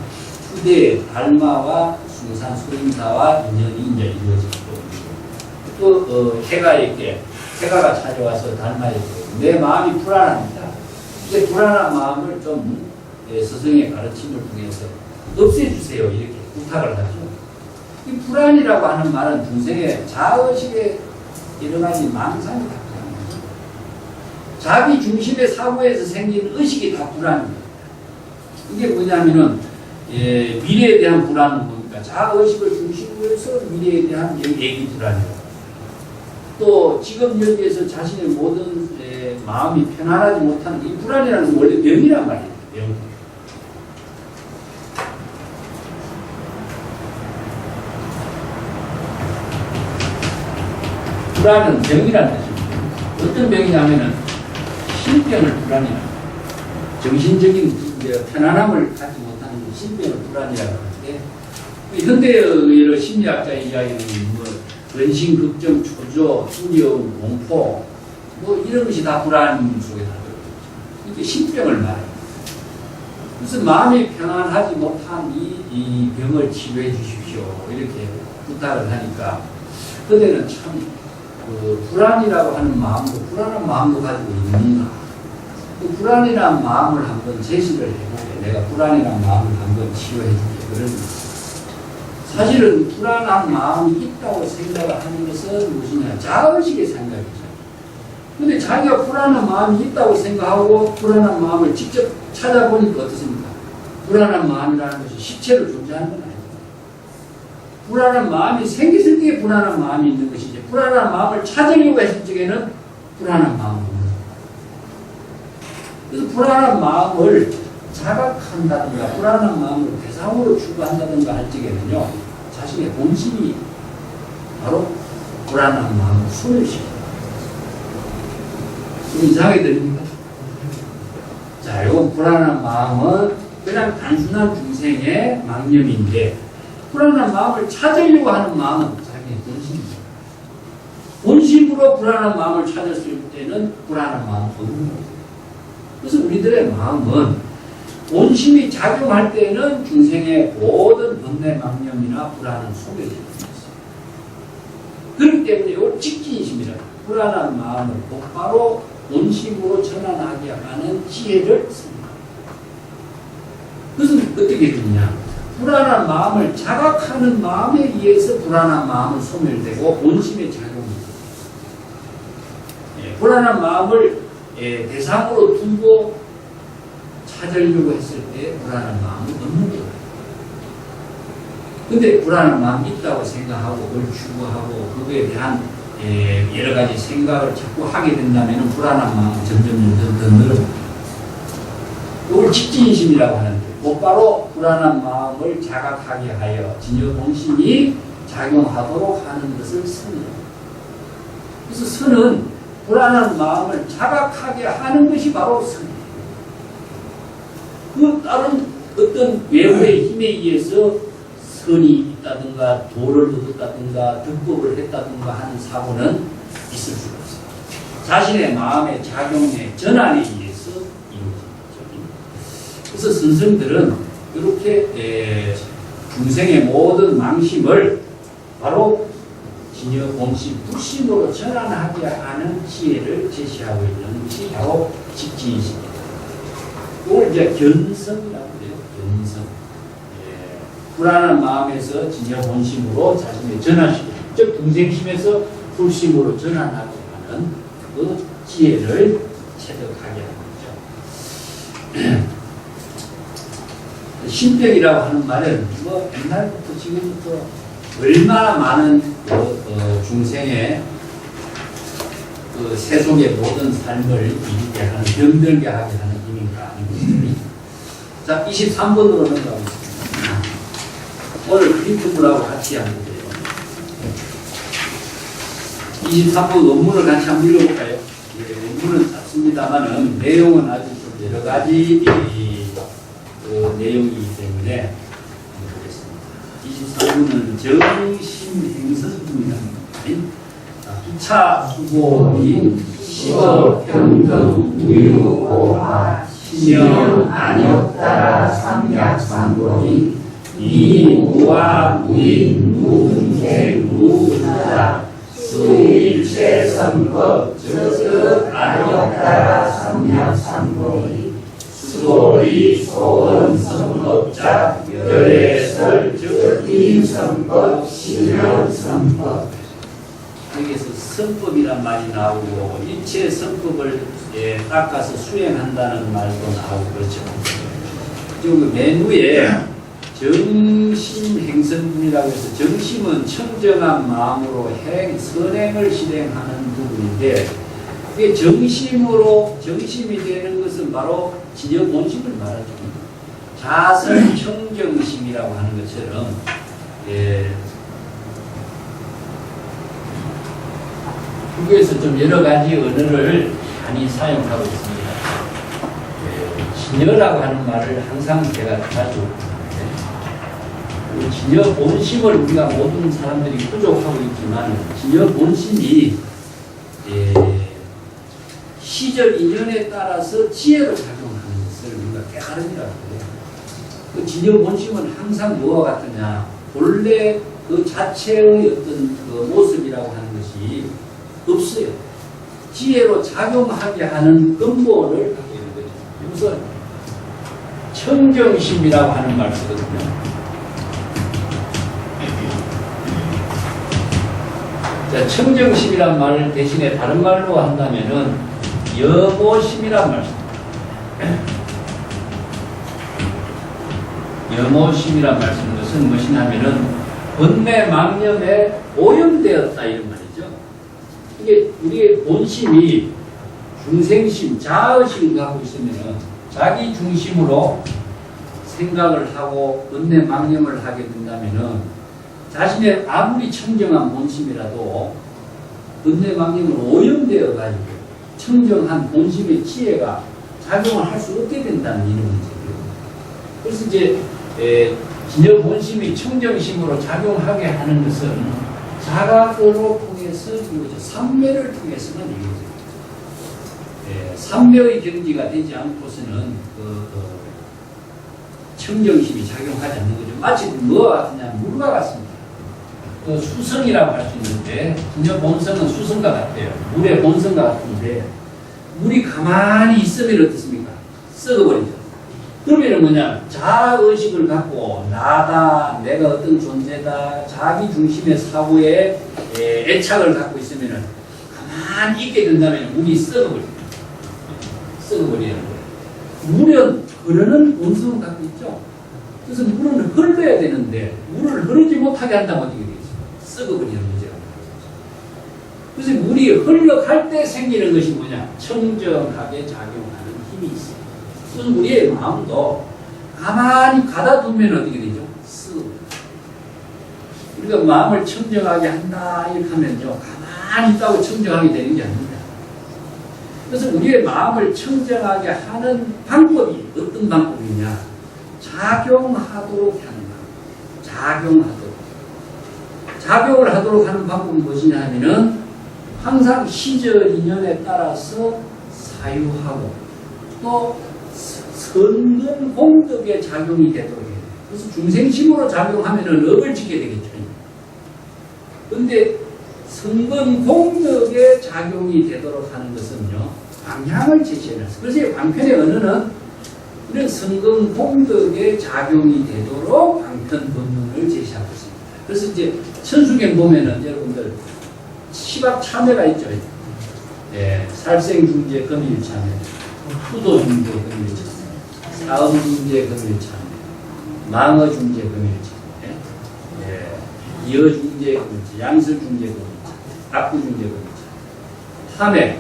후대 달마와 숭산 소림사와 인연이 이제 이루어지고, 또 해가 이렇게 해가가 찾아와서 달마에게 내 마음이 불안합니다. 이제 불안한 마음을 좀 스승의 가르침을 통해서 없애주세요 이렇게 부탁을 하죠. 이 불안이라고 하는 말은 중생의 자의식의 여러 가지 망상이 다 불안입니다. 자기 중심의 사고에서 생긴 의식이 다 불안입니다. 이게 뭐냐면은 미래에 대한 불안은 뭡니까? 자의식을 중심으로 해서 미래에 대한 얘기 불안이에요. 또 지금 여기에서 자신의 모든 마음이 편안하지 못하는 이 불안이라는 건 원래 병이란 말이에요. 병. 불안은 병이라는 뜻입니다. 어떤 병이냐면은 신병을 불안이라고 합니다. 정신적인 편안함을 갖지 못하는 신병을 불안이라고 하는데, 현대의 여러 심리학자의 이야기는 뭐 근심, 걱정, 초조, 두려움, 공포 뭐 이런 것이 다 불안 속에 다 들어있죠. 이게 신병을 말해요. 무슨 마음이 평안하지 못한 이 병을 치료해 주십시오 이렇게 부탁을 하니까 그대는 참 불안이라고 하는 마음도, 불안한 마음도 가지고 있는가, 그 불안이라는 마음을 한번 제시를 해보게, 내가 불안이라는 마음을 한번 치료해 줄게. 그런 사실은 불안한 마음이 있다고 생각을 하는 것은 무엇이냐, 자의식의 생각이죠. 근데 자기가 불안한 마음이 있다고 생각하고 불안한 마음을 직접 찾아보니까 어떻습니까? 불안한 마음이라는 것이 실체로 존재하는 건 아니에요. 불안한 마음이 생겼을 때 불안한 마음이 있는 것이지, 불안한 마음을 찾으려고 했을 적에는 불안한 마음이 없는 거예요. 그래서 불안한 마음을 자각한다든가 불안한 마음을 대상으로 추구한다든가 할 적에는요, 자신의 본심이 바로 불안한 마음을 소멸시킵니다. 좀 이상하게 들립니까? 자, 이건 불안한 마음은 그냥 단순한 중생의 망념인데, 불안한 마음을 찾으려고 하는 마음은 자기의 본심입니다. 본심으로 불안한 마음을 찾았을 때는 불안한 마음은 없는 거죠. 그래서 우리들의 마음은 본심이 작용할 때는 중생의 모든 번뇌 망념이나 불안은 소멸됩니다. 그렇기 때문에 이걸 직진심이라, 불안한 마음을 곧바로 본심으로 전환하게 하는 지혜를 씁니다. 그것은 어떻게 되느냐? 불안한 마음을 자각하는 마음에 의해서 불안한 마음은 소멸되고 본심의 작용이 있습니다. 불안한 마음을 대상으로 두고 찾으려고 했을 때 불안한 마음이 없는 거예요. 근데 불안한 마음이 있다고 생각하고 그걸 추구하고 그거에 대한 여러 가지 생각을 자꾸 하게 된다면 불안한 마음이 점점 더 늘어납니다. 이걸 직진심이라고 하는데, 곧바로 불안한 마음을 자각하게 하여 진여본심이 작용하도록 하는 것을 선이에요. 그래서 선은 불안한 마음을 자각하게 하는 것이 바로 선이에요. 그 다른 어떤 외부의 힘에 의해서 선이 있다든가 도를 얻었다든가 득법을 했다든가 하는 사고는 있을 수가 없어요. 자신의 마음의 작용의 전환에 의해서 이루어집니다. 그래서 선생들은 이렇게 중생의 모든 망심을 바로 진여 본심, 불심으로 전환하게 하는 지혜를 제시하고 있는 것이 바로 직지이십니다. 이걸 이제 견성이라고 해요. 견성. 불안한 마음에서 진여 본심으로 자신의 전환시키는, 즉 중생심에서 불심으로 전환하게 하는 그 지혜를 체득하게 하는 거죠. 신병이라고 하는 말은 뭐 옛날부터 지금부터 얼마나 많은 중생의 그 세속의 모든 삶을 이기게 하는, 병들게 하게 하는 힘인가 하는 것들이 자, 23번으로 넘어가겠습니다. 오늘 그림투분하고 같이 하면 돼요. 23번 원문을 같이 한번 읽어볼까요? 예, 원문은 짧습니다만은 내용은 아주 좀 여러 가지 내용이기 때문에 보겠습니다. 23번은 정신행선입니다. 2차 수고인 시법 평등 우유고하 신명 안역따라 삼약삼고인 이무와 무인 무분계 무분자 수일체 선법 즉득 안역따라 삼약삼고인 수고리 소원 선법자 열애설 즉인 선법 신명 선법. 여기에서 선법이란 말이 나오고 일체 선법을 닦아서 수행한다는 말도 나오고 그렇죠. 지금 맨 위에 정심행선이라고 해서 정심은 청정한 마음으로 선행을 실행하는 부분인데 그게 정심이 되는 것은 바로 진여 본심을 말하죠. 자선 청정심이라고 하는 것처럼 국어에서 좀 여러 가지 언어를 많이 사용하고 있습니다. 진여라고 하는 말을 항상 제가 자주 진여 본심을 우리가 모든 사람들이 부족하고 있지만 진여 본심이 시절 인연에 따라서 지혜로 작용하는 것을 우리가 깨달음이라고 해요. 그 진여 본심은 항상 뭐와 같으냐? 본래 그 자체의 어떤 그 모습이라고 하는 것이 없어요. 지혜로 작용하게 하는 근본을 갖고 있는 거죠. 우선 청정심이라고 하는 말 쓰거든요. 자, 청정심이란 말을 대신에 다른 말로 한다면은 여모심이란 말 씁니다. 여모심이란 말 쓰는 것은 무엇이냐면은 번뇌 망념에 오염되었다 이런 말이죠. 이게 우리의 본심이 중생심, 자의식을 갖고 있으면 자기 중심으로 생각을 하고 번뇌 망념을 하게 된다면 자신의 아무리 청정한 본심이라도 번뇌 망념으로 오염되어 가지고 청정한 본심의 지혜가 작용을 할 수 없게 된다는 이런 문제예요. 그래서 이제 진여 본심이 청정심으로 작용하게 하는 것은 자각으로 통해서 이거죠. 삼매를 통해서는 이거죠. 삼매의 경지가 되지 않고서는 청정심이 작용하지 않는 거죠. 마치 뭐와 같으냐? 물과 같습니다. 수성이라고 할 수 있는데 진여 본성은 수성과 같아요. 물의 본성과 같은데 물이 가만히 있으면 어떻습니까? 썩어버리죠. 그러면 뭐냐? 자의식을 갖고 나다, 내가 어떤 존재다, 자기 중심의 사고에 애착을 갖고 있으면 가만히 있게 된다면 물이 썩어버립니다. 썩어버리는 거예요. 물은 흐르는 본성을 갖고 있죠. 그래서 물은 흘러야 되는데 물을 흐르지 못하게 한다면 어떻게 되겠어요? 썩어버리는 문제가. 그래서 물이 흘러갈 때 생기는 것이 뭐냐? 청정하게 작용하는 힘이 있어요. 그래서 우리의 마음도 가만히 가다 두면 어떻게 되죠? 썩어버려요. 우리가 마음을 청정하게 한다 이렇게 하면요, 가만히 있다고 청정하게 되는 게 아닙니다. 그래서 우리의 마음을 청정하게 하는 방법이 어떤 방법이냐? 작용하도록 하는 방법. 작용하도록. 작용을 하도록 하는 방법은 무엇이냐 하면은 항상 시절 인연에 따라서 사유하고 또 선근 공덕의 작용이 되도록 해요. 그래서 중생심으로 작용하면은 업을 짓게 되겠죠. 그런데 선근 공덕의 작용이 되도록 하는 것은요, 방향을 제시해놨어요. 그래서 방편의 언어는 이런 선근 공덕의 작용이 되도록 방편 법문을 제시하고 있습니다. 그래서 이제 천수경 보면은 여러분들 시박 참회가 있죠. 살생중재 금일참회, 후도중재 금일참회, 사음중재 금일참회, 망어중재 금일참회, 이어중재 금일참회, 양설중재 금일참회, 압구중재 금일참회, 탐해,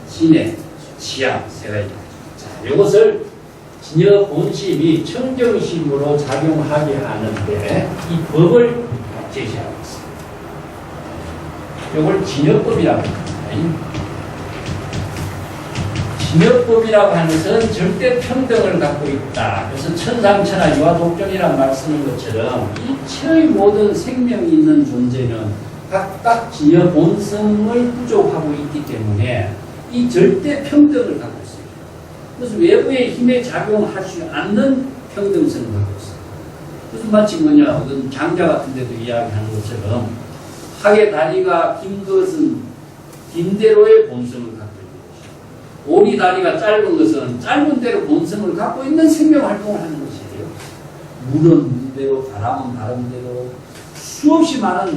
진해, 지향 세 가지. 자, 이것을 진여 본심이 청정심으로 작용하게 하는데 이 법을 제시하고 있습니다. 이걸 진여법이라고 합니다. 진여법이라고 하는 것은 절대 평등을 갖고 있다. 그래서 천상천하 유아독존이라는 말씀인 것처럼 일체의 모든 생명이 있는 존재는 각각 진여 본성을 부족하고 있기 때문에 이 절대 평등을 갖고 있습니다. 그래서 외부의 힘에 작용하지 않는 평등성을 갖고 있습니다. 그래서 마치 뭐냐, 어떤 장자 같은 데도 이야기하는 것처럼 학의 다리가 긴 것은 긴 대로의 본성을 갖고 있는 것이고, 오리 다리가 짧은 것은 짧은 대로 본성을 갖고 있는 생명 활동을 하는 것이에요. 물은 물대로, 바람은 바람대로, 수없이 많은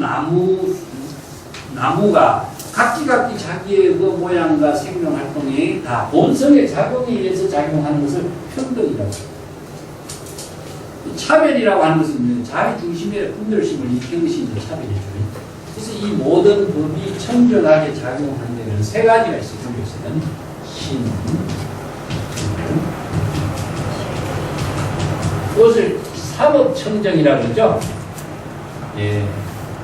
나무가 각기 자기의 그 모양과 생명 활동이 다 본성의 작용에 의해서 작용하는 것을 평등이라고 합니다. 차별이라고 하는 것은 자기 중심의 분별심을 익히는 것이 이제 차별이죠. 그래서 이 모든 법이 청정하게 작용하는 데는 세 가지가 있어요. 중에서는 신, 그것을 삼업청정이라고 그러죠. 예.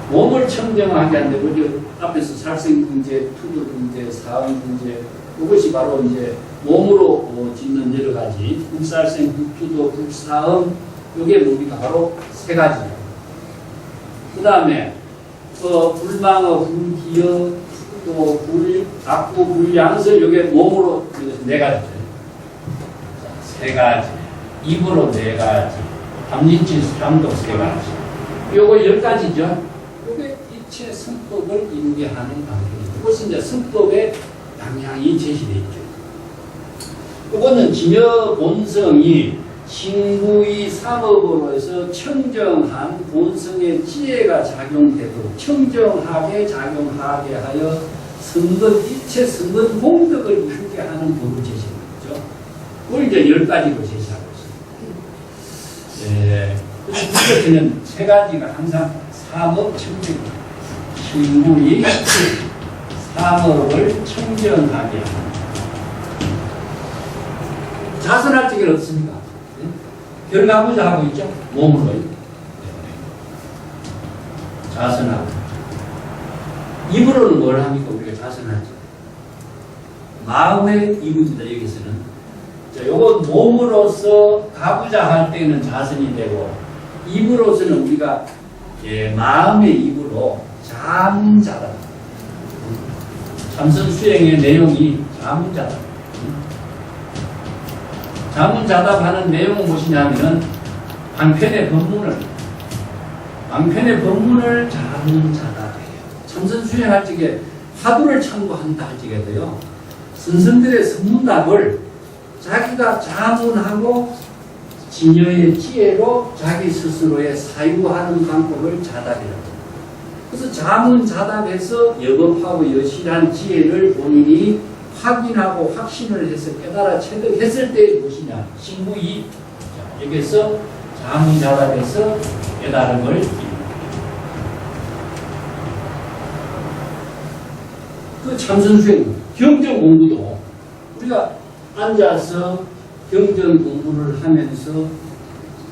몸을 청정하게 하는데, 우리 앞에서 살생분제, 투도분제, 사원분제, 이것이 바로 이제 몸으로 짓는 여러 가지, 불살생, 불투도, 불사음, 이게 우리가 바로 세 가지예요. 그 다음에, 불망어, 불기어, 또 악구, 불양설, 이게 몸으로 네 가지죠. 세 가지. 입으로 네 가지. 담진치, 삼독 세 가지. 요거 10가지죠. 요게 이체 성법을 이루게 하는 방법입니다. 이것은 이제 성법의 방향이 제시되어 있죠. 요거는 진여 본성이 신구의 삼업으로 해서 청정한 본성의 지혜가 작용되도록 청정하게 작용하게 하여 선것, 이체 선것 공덕을 이루게 하는 법을 제시하는 거죠. 그걸 이제 10가지로 제시하고 있습니다. 예. 그래서 저는 세 가지가 항상 삼업 청정입니다. 신구의 삼업을 청정하게 하는. 자선할 적이 없습니까? 결과하고자 하고 있죠? 몸으로. 자선하고. 입으로는 뭘 합니까? 우리가 자선하죠. 마음의 입입니다, 여기서는. 자, 요거 몸으로서 가고자 할 때는 자선이 되고, 입으로서는 우리가 마음의 입으로 자문자답. 참선 수행의 내용이 자문자답. 자문자답하는 내용은 무엇이냐면 방편의 법문을 자문자답해요. 참선 수행할 적에 화두를 참고한다 할 적에도요, 선생들의 선문답을 자기가 자문하고 진여의 지혜로 자기 스스로의 사유하는 방법을 자답이라고 합니다. 그래서 자문자답해서 여법하고 여실한 지혜를 본인이 확인하고 확신을 해서 깨달아 체득했을 때 무엇이냐? 신구이. 여기서 자문자답해서 깨달음을 이룹니다. 그 참선수행, 경전 공부도 우리가 앉아서 경전 공부를 하면서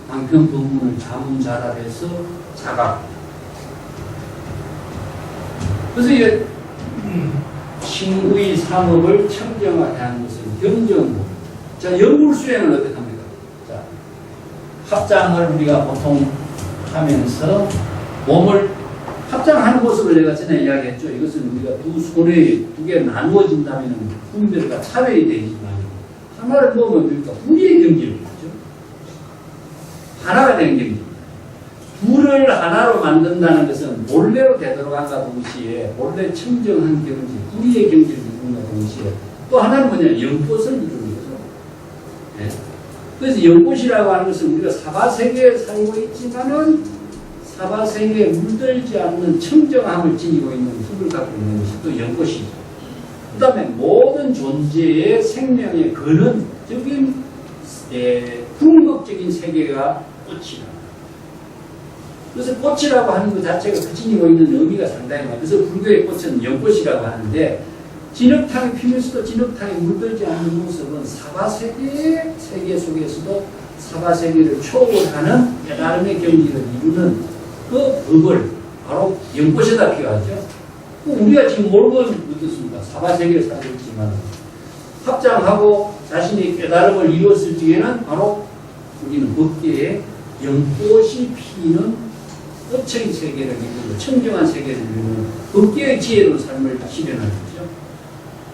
방편 법문을 자문자답해서 자각. 그래서 이게 신구의 삼업을 청정하게 하는 것은 경전고. 자, 연불수행은 어떻게 합니까? 자, 합장을 우리가 보통 하면서 몸을 합장하는 모습을 내가 전에 이야기했죠. 이것은 우리가 두 손에 두 개 나누어진다면 분별과 차별이 되지만 하나를 보면 그러니까 분리의 경지입니다. 하나가 되는 경지. 둘을 하나로 만든다는 것은 몰래로 되돌아간과 동시에 몰래 청정한 경지, 불의의 경지를 이루는과 동시에 또 하나는 뭐냐? 연꽃을 이루는 거죠. 네. 그래서 연꽃이라고 하는 것은 우리가 사바세계에 살고 있지만은 사바세계에 물들지 않는 청정함을 지니고 있는 힘을 갖고 있는 것이 또 연꽃이죠. 그 다음에 모든 존재의 생명의 근원적인 궁극적인 세계가 꽃이다. 그래서 꽃이라고 하는 것 자체가 그 지니고 있는 의미가 상당히 많아요. 그래서 불교의 꽃은 연꽃이라고 하는데, 진흙탕이 피면서도 진흙탕에 물들지 않는 모습은 사바세계 속에서도 사바세계를 초월하는 깨달음의 경지를 이루는 그 법을 바로 연꽃에다 피하죠. 우리가 지금 뭘고 어떻습니까? 사바세계에 살고 있지만 합장하고 자신이 깨달음을 이루었을 적에는 바로 우리는 법계에 연꽃이 피는 업체의 세계를 이루고 청정한 세계를 이루는 법계의 지혜로운 삶을 실현하는 거죠.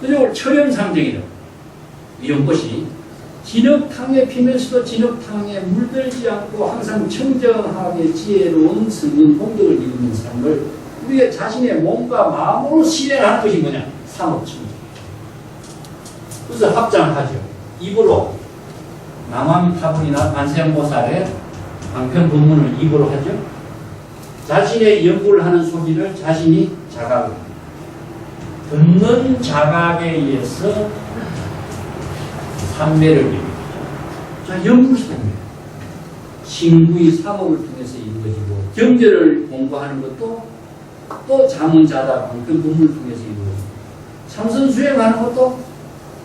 그리고 철연상정이다. 연꽃이 진흙탕에 피면서도 진흙탕에 물들지 않고 항상 청정하게 지혜로운 성근 공덕을 이루는 삶을 우리의 자신의 몸과 마음으로 실현하는 것이 뭐냐? 삼업청정. 그래서 합장하죠. 입으로 남아미타불이나 만세음보살의 방편 법문을 입으로 하죠. 자신의 연구를 하는 소리를 자신이 자각을 합니다. 듣는 자각에 의해서 삼매를 이룹니다. 자, 연구시입니다. 신구의 삼업을 통해서 이루어지고 경제를 공부하는 것도 또 자문자다 방편 법문을 통해서 이루어지고 참선 수행하는 것도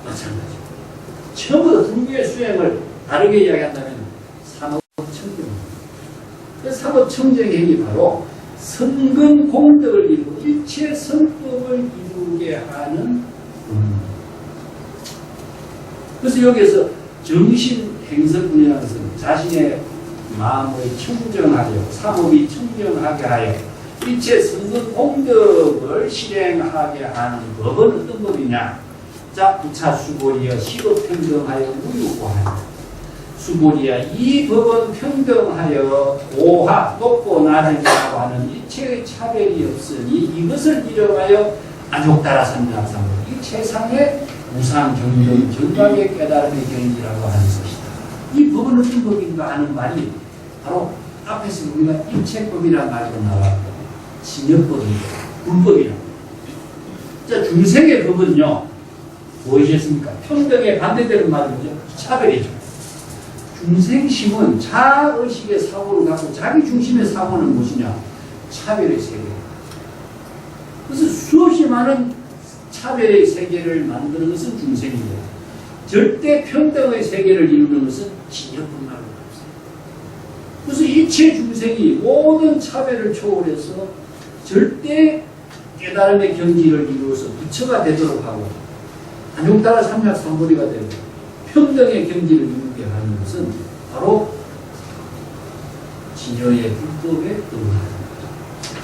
마찬가지고 전부 다 두 개의 수행을 다르게 이야기한다면 삼업청정입니다. 그 삼업청정의 행위 바로 선근 공덕을 이루고 일체 선법을 이루게 하는 그래서 여기에서 정신 행설분이라는 것은 자신의 마음을 청정하여 삼업이 청정하게 하여 일체 선근 공덕을 실행하게 하는 법은 어떤 법이냐? 자, 부차 수보리여 시도 평등하여 무유고하여 수보리야 이 법은 평등하여 오하 높고 낮은이라고 하는 일체의 차별이 없으니 이것을 이뤄하여 안욕따라 삼장삼보 이 최상의 무상경륜 정각의 깨달음의 경지라고 하는 것이다. 이 법은 어떤 법인가 하는 말이 바로 앞에서 우리가 일체법이라는 말도 나왔고 진여법입니다. 불법이라고. 자, 중생의 법은요 보이셨습니까? 평등에 반대되는 말이죠. 차별이죠. 중생심은 자의식의 사고를 갖고 자기 중심의 사고는 무엇이냐? 차별의 세계. 그래서 수없이 많은 차별의 세계를 만드는 것은 중생이고 절대 평등의 세계를 이루는 것은 진여뿐만 없어요. 그래서 일체 중생이 모든 차별을 초월해서 절대 깨달음의 경지를 이루어서 부처가 되도록 하고 안욕따라 삼약삼보리가 되고 평등의 경지를 이루게 하는 것은 바로 진여의 불법에 응하는 거죠.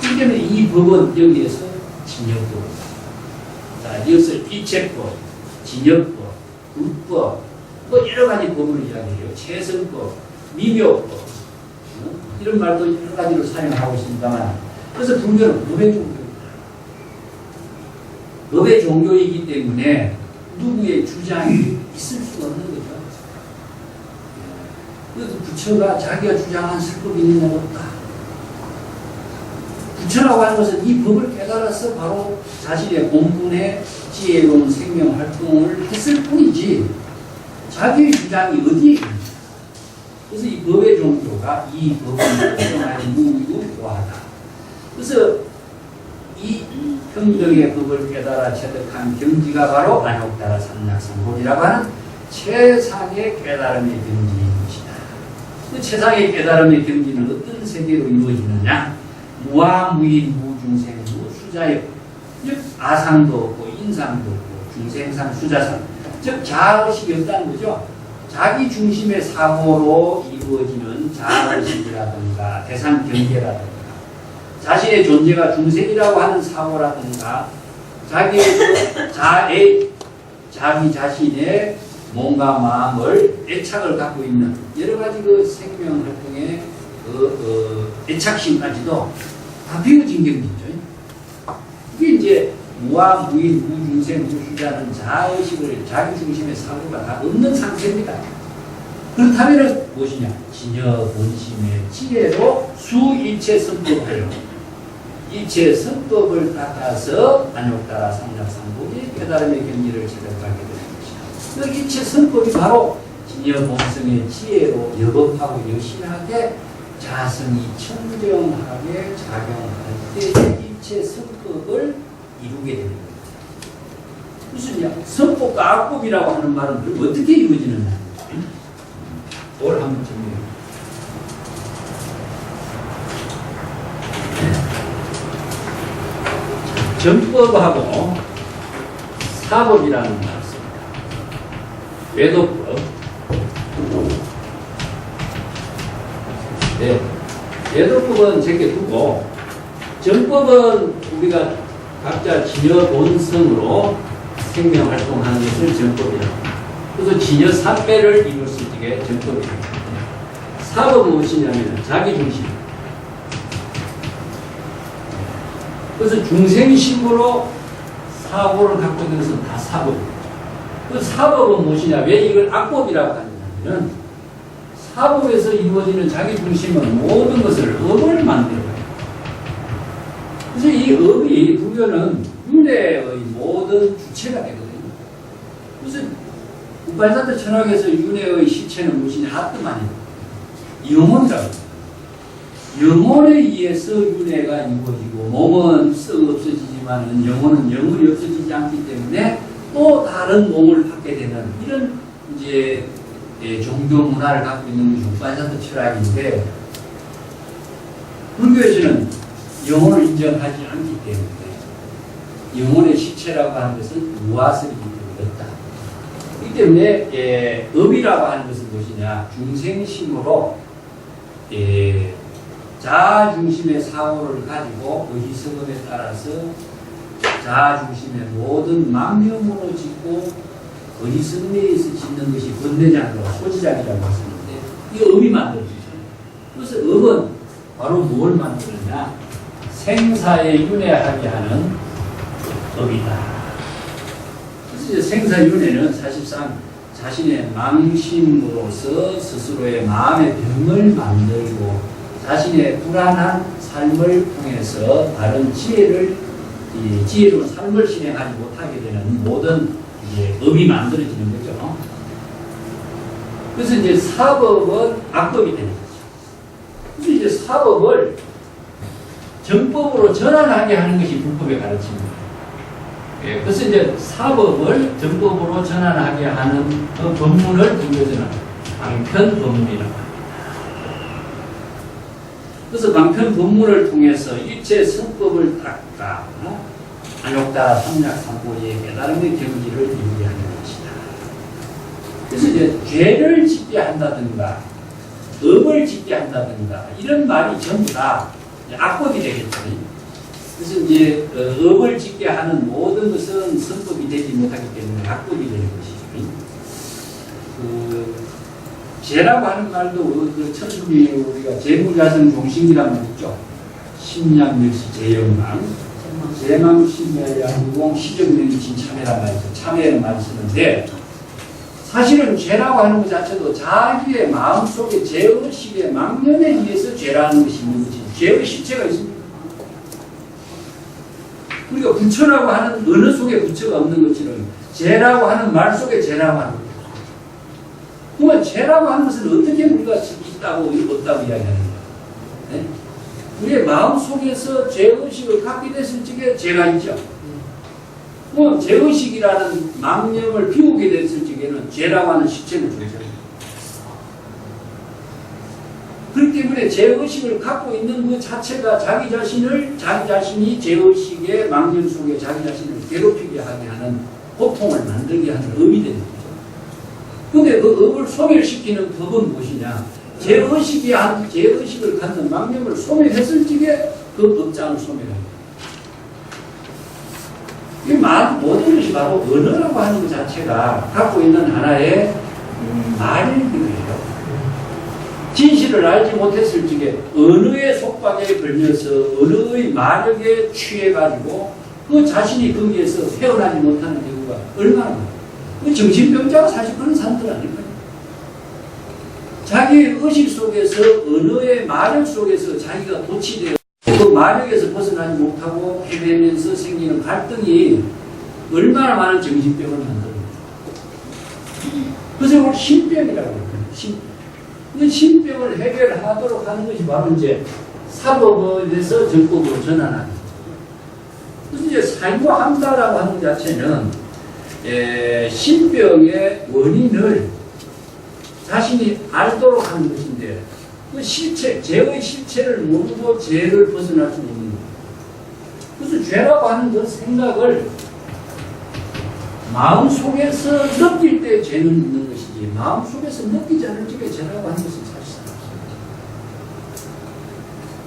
이 때문에 이 법은 여기에서 진여법, 자, 이것을 이체법, 진여법, 불법, 뭐 여러 가지 법을 이야기해요. 최선법, 미묘법, 이런 말도 여러 가지로 사용하고 있습니다만, 그래서 불교는 법의 종교입니다. 법의 종교이기 때문에 누구의 주장이 있을 수가 없는 거죠. 그래서 부처가 자기가 주장한 설법이 있느냐 없다. 부처라고 하는 것은 이 법을 깨달아서 바로 자신의 본분의 지혜로운 생명 활동을 했을 뿐이지 자기의 주장이 어디에 있는가. 그래서 이 법의 종교가 이 법을 인정하여 무유고하다. 그래서 이 평등의 법을 깨달아 체득한 경지가 바로 안욕따라 삼약삼보리라고 하는 최상의 깨달음의 경지인 것이다. 그 최상의 깨달음의 경지는 어떤 세계로 이루어지느냐? 무아무인 무중생 무수자의 즉 아상도 없고 인상도 없고 중생상 수자상 즉 자아의식이 없다는 거죠. 자기 중심의 사고로 이루어지는 자아의식이라든가 대상 경계라든가 자신의 존재가 중생이라고 하는 사고라든가 자기 자신의 몸과 마음을 애착을 갖고 있는 여러 가지 그 생명 활동의 애착심까지도 다 비워진 경지죠. 이게 이제 무아, 무인, 무중생, 무수자는 자의식을 자기 중심의 사고가 다 없는 상태입니다. 그렇다면 무엇이냐? 진여 본심의 지혜로 수일체 선법하여 일체 선법을 닦아서 안욕따라 삼약삼보리 깨달음의 경지를 체득하게 되는 것이다. 그 일체 선법이 바로 진여 본성의 지혜로 여법하고 여실하게 자성이 청정하게 작용할 때 일체 선법을 이루게 됩니다. 무슨 선법과 악법이라고 하는 말은 그럼 어떻게 이루어지느냐? 뭘 한번 정리해. 정법하고 사법이라는 걸 씁니다. 외도법. 네. 외도법은 제게 두고 정법은 우리가 각자 진여 본성으로 생명 활동하는 것을 정법이라고 합니다. 그래서 진여 삼배를 이룰 수 있게 정법이라고 합니다. 사법은 무엇이냐면 자기 중심. 그래서 중생심으로 사고를 갖고 있는 것은 다 사법입니다. 그 사법은 무엇이냐? 왜 이걸 악법이라고 하냐면 사법에서 이루어지는 자기 중심은 모든 것을 업을 만들어요. 그래서 이 업이 불교는 윤회의 모든 주체가 되거든요. 그래서 우팔사트 천학에서 윤회의 시체는 무엇이냐? 아트만입니다. 영혼이라고. 영혼에 의해서 윤회가 이루어지고 몸은 썩 없어지지만 영혼은 영원히 없어지지 않기 때문에 또 다른 몸을 갖게 되는 이런 이제 종교 문화를 갖고 있는 것이 우팔사트 철학인데 불교에서는 영혼을 인정하지 않기 때문에 영혼의 시체라고 하는 것은 무아설이기 때문이었다. 그렇기 때문에 업이라고 하는 것은 무엇이냐? 중생심으로 자아 중심의 사고를 가지고 의지성업에 따라서 자아 중심의 모든 망념으로 짓고 의지성리에서 짓는 것이 번뇌장으로 소지장이라고 했었는데 이 업이 만들어지죠. 그래서 업은 바로 뭘 만드느냐? 생사에 윤회하게 하는 업이다. 그래서 이제 생사윤회는 사실상 자신의 망심으로서 스스로의 마음의 병을 만들고 자신의 불안한 삶을 통해서 다른 지혜로운 삶을 실행하지 못하게 되는 모든 업이 만들어지는 거죠. 그래서 이제 사법은 악법이 되는 거죠. 그래서 이제 사법을 정법으로 전환하게 하는 것이 불법의 가르침입니다. 그래서 이제 사법을 정법으로 전환하게 하는 그 법문을 불교에서는 방편법문이라고 합니다. 그래서 방편법문을 통해서 일체 성법을 닦아 안욕다 삼략삼보의 깨달음의 경지를 이루게 하는 것이다. 그래서 이제 죄를 짓게 한다든가 업을 짓게 한다든가 이런 말이 전부 다 악법이 되겠죠. 그래서 이제 업을 짓게 하는 모든 것은 선법이 되지 못하기 때문에 악법이 되는 것이죠. 죄라고 하는 말도 그 천순이 우리가 재무자성 종식이라는 말 있죠. 심량멸시 재영망, 재망 심야야 무공 시정명이 진참회란 말이죠. 참회라는 말을 쓰는데 사실은 죄라고 하는 것 자체도 자기의 마음속에 죄의식의 망념에 의해서 죄라는 것이 있는 것이죠. 죄의 실체가 있습니다. 우리가 부처라고 하는 어느 속에 부처가 없는 것처럼 죄라고 하는 말 속에 죄라고 하는 거예요. 그러면 죄라고 하는 것은 어떻게 우리가 있다고 없다고 이야기하는 거예요? 네? 우리의 마음 속에서 죄의식을 갖게 됐을 적에 죄가 있죠. 그럼 죄의식이라는 망념을 비우게 됐을 적에는 죄라고 하는 실체를 존재합니다. 그렇기 때문에 죄의식을 갖고 있는 그 자체가 자기 자신이 죄의식의 망념 속에 자기 자신을 괴롭히게 하게 하는 고통을 만들게 하는 업이 되는 거죠. 그런데 그 업을 소멸시키는 법은 무엇이냐? 죄의식을 갖는 망념을 소멸했을 적에 그 법장을 소멸합니다. 이 모든 것이 바로 언어라고 하는 것 자체가 갖고 있는 하나의 말인 거예요. 진실을 알지 못했을 적에 언어의 속박에 걸려서 언어의 마력에 취해가지고 그 자신이 거기에서 헤어나지 못하는 경우가 얼마나 많아요. 그 정신병자가 사실 그런 사람들 아닐까요? 자기의 의식 속에서 언어의 마력 속에서 자기가 도취되어 그 마력에서 벗어나지 못하고 헤매면서 생기는 갈등이 얼마나 많은 정신병을 만듭니다. 그래서 이걸 신병이라고 해요. 그 신병을 해결하도록 하는 것이 바로 이제 사법에서 정법으로 전환하는 거죠. 그래서 이제 사유함다라고 하는 자체는 신병의 원인을 자신이 알도록 하는 것인데 그 실체, 죄의 실체를 모르고 죄를 벗어날 수 없는 거예요. 그래서 죄라고 하는 그 생각을 마음속에서 느낄 때 죄는 있는 것이지 마음속에서 느끼지 않을 적에 죄라고 하는 것은 사실상 없습니다.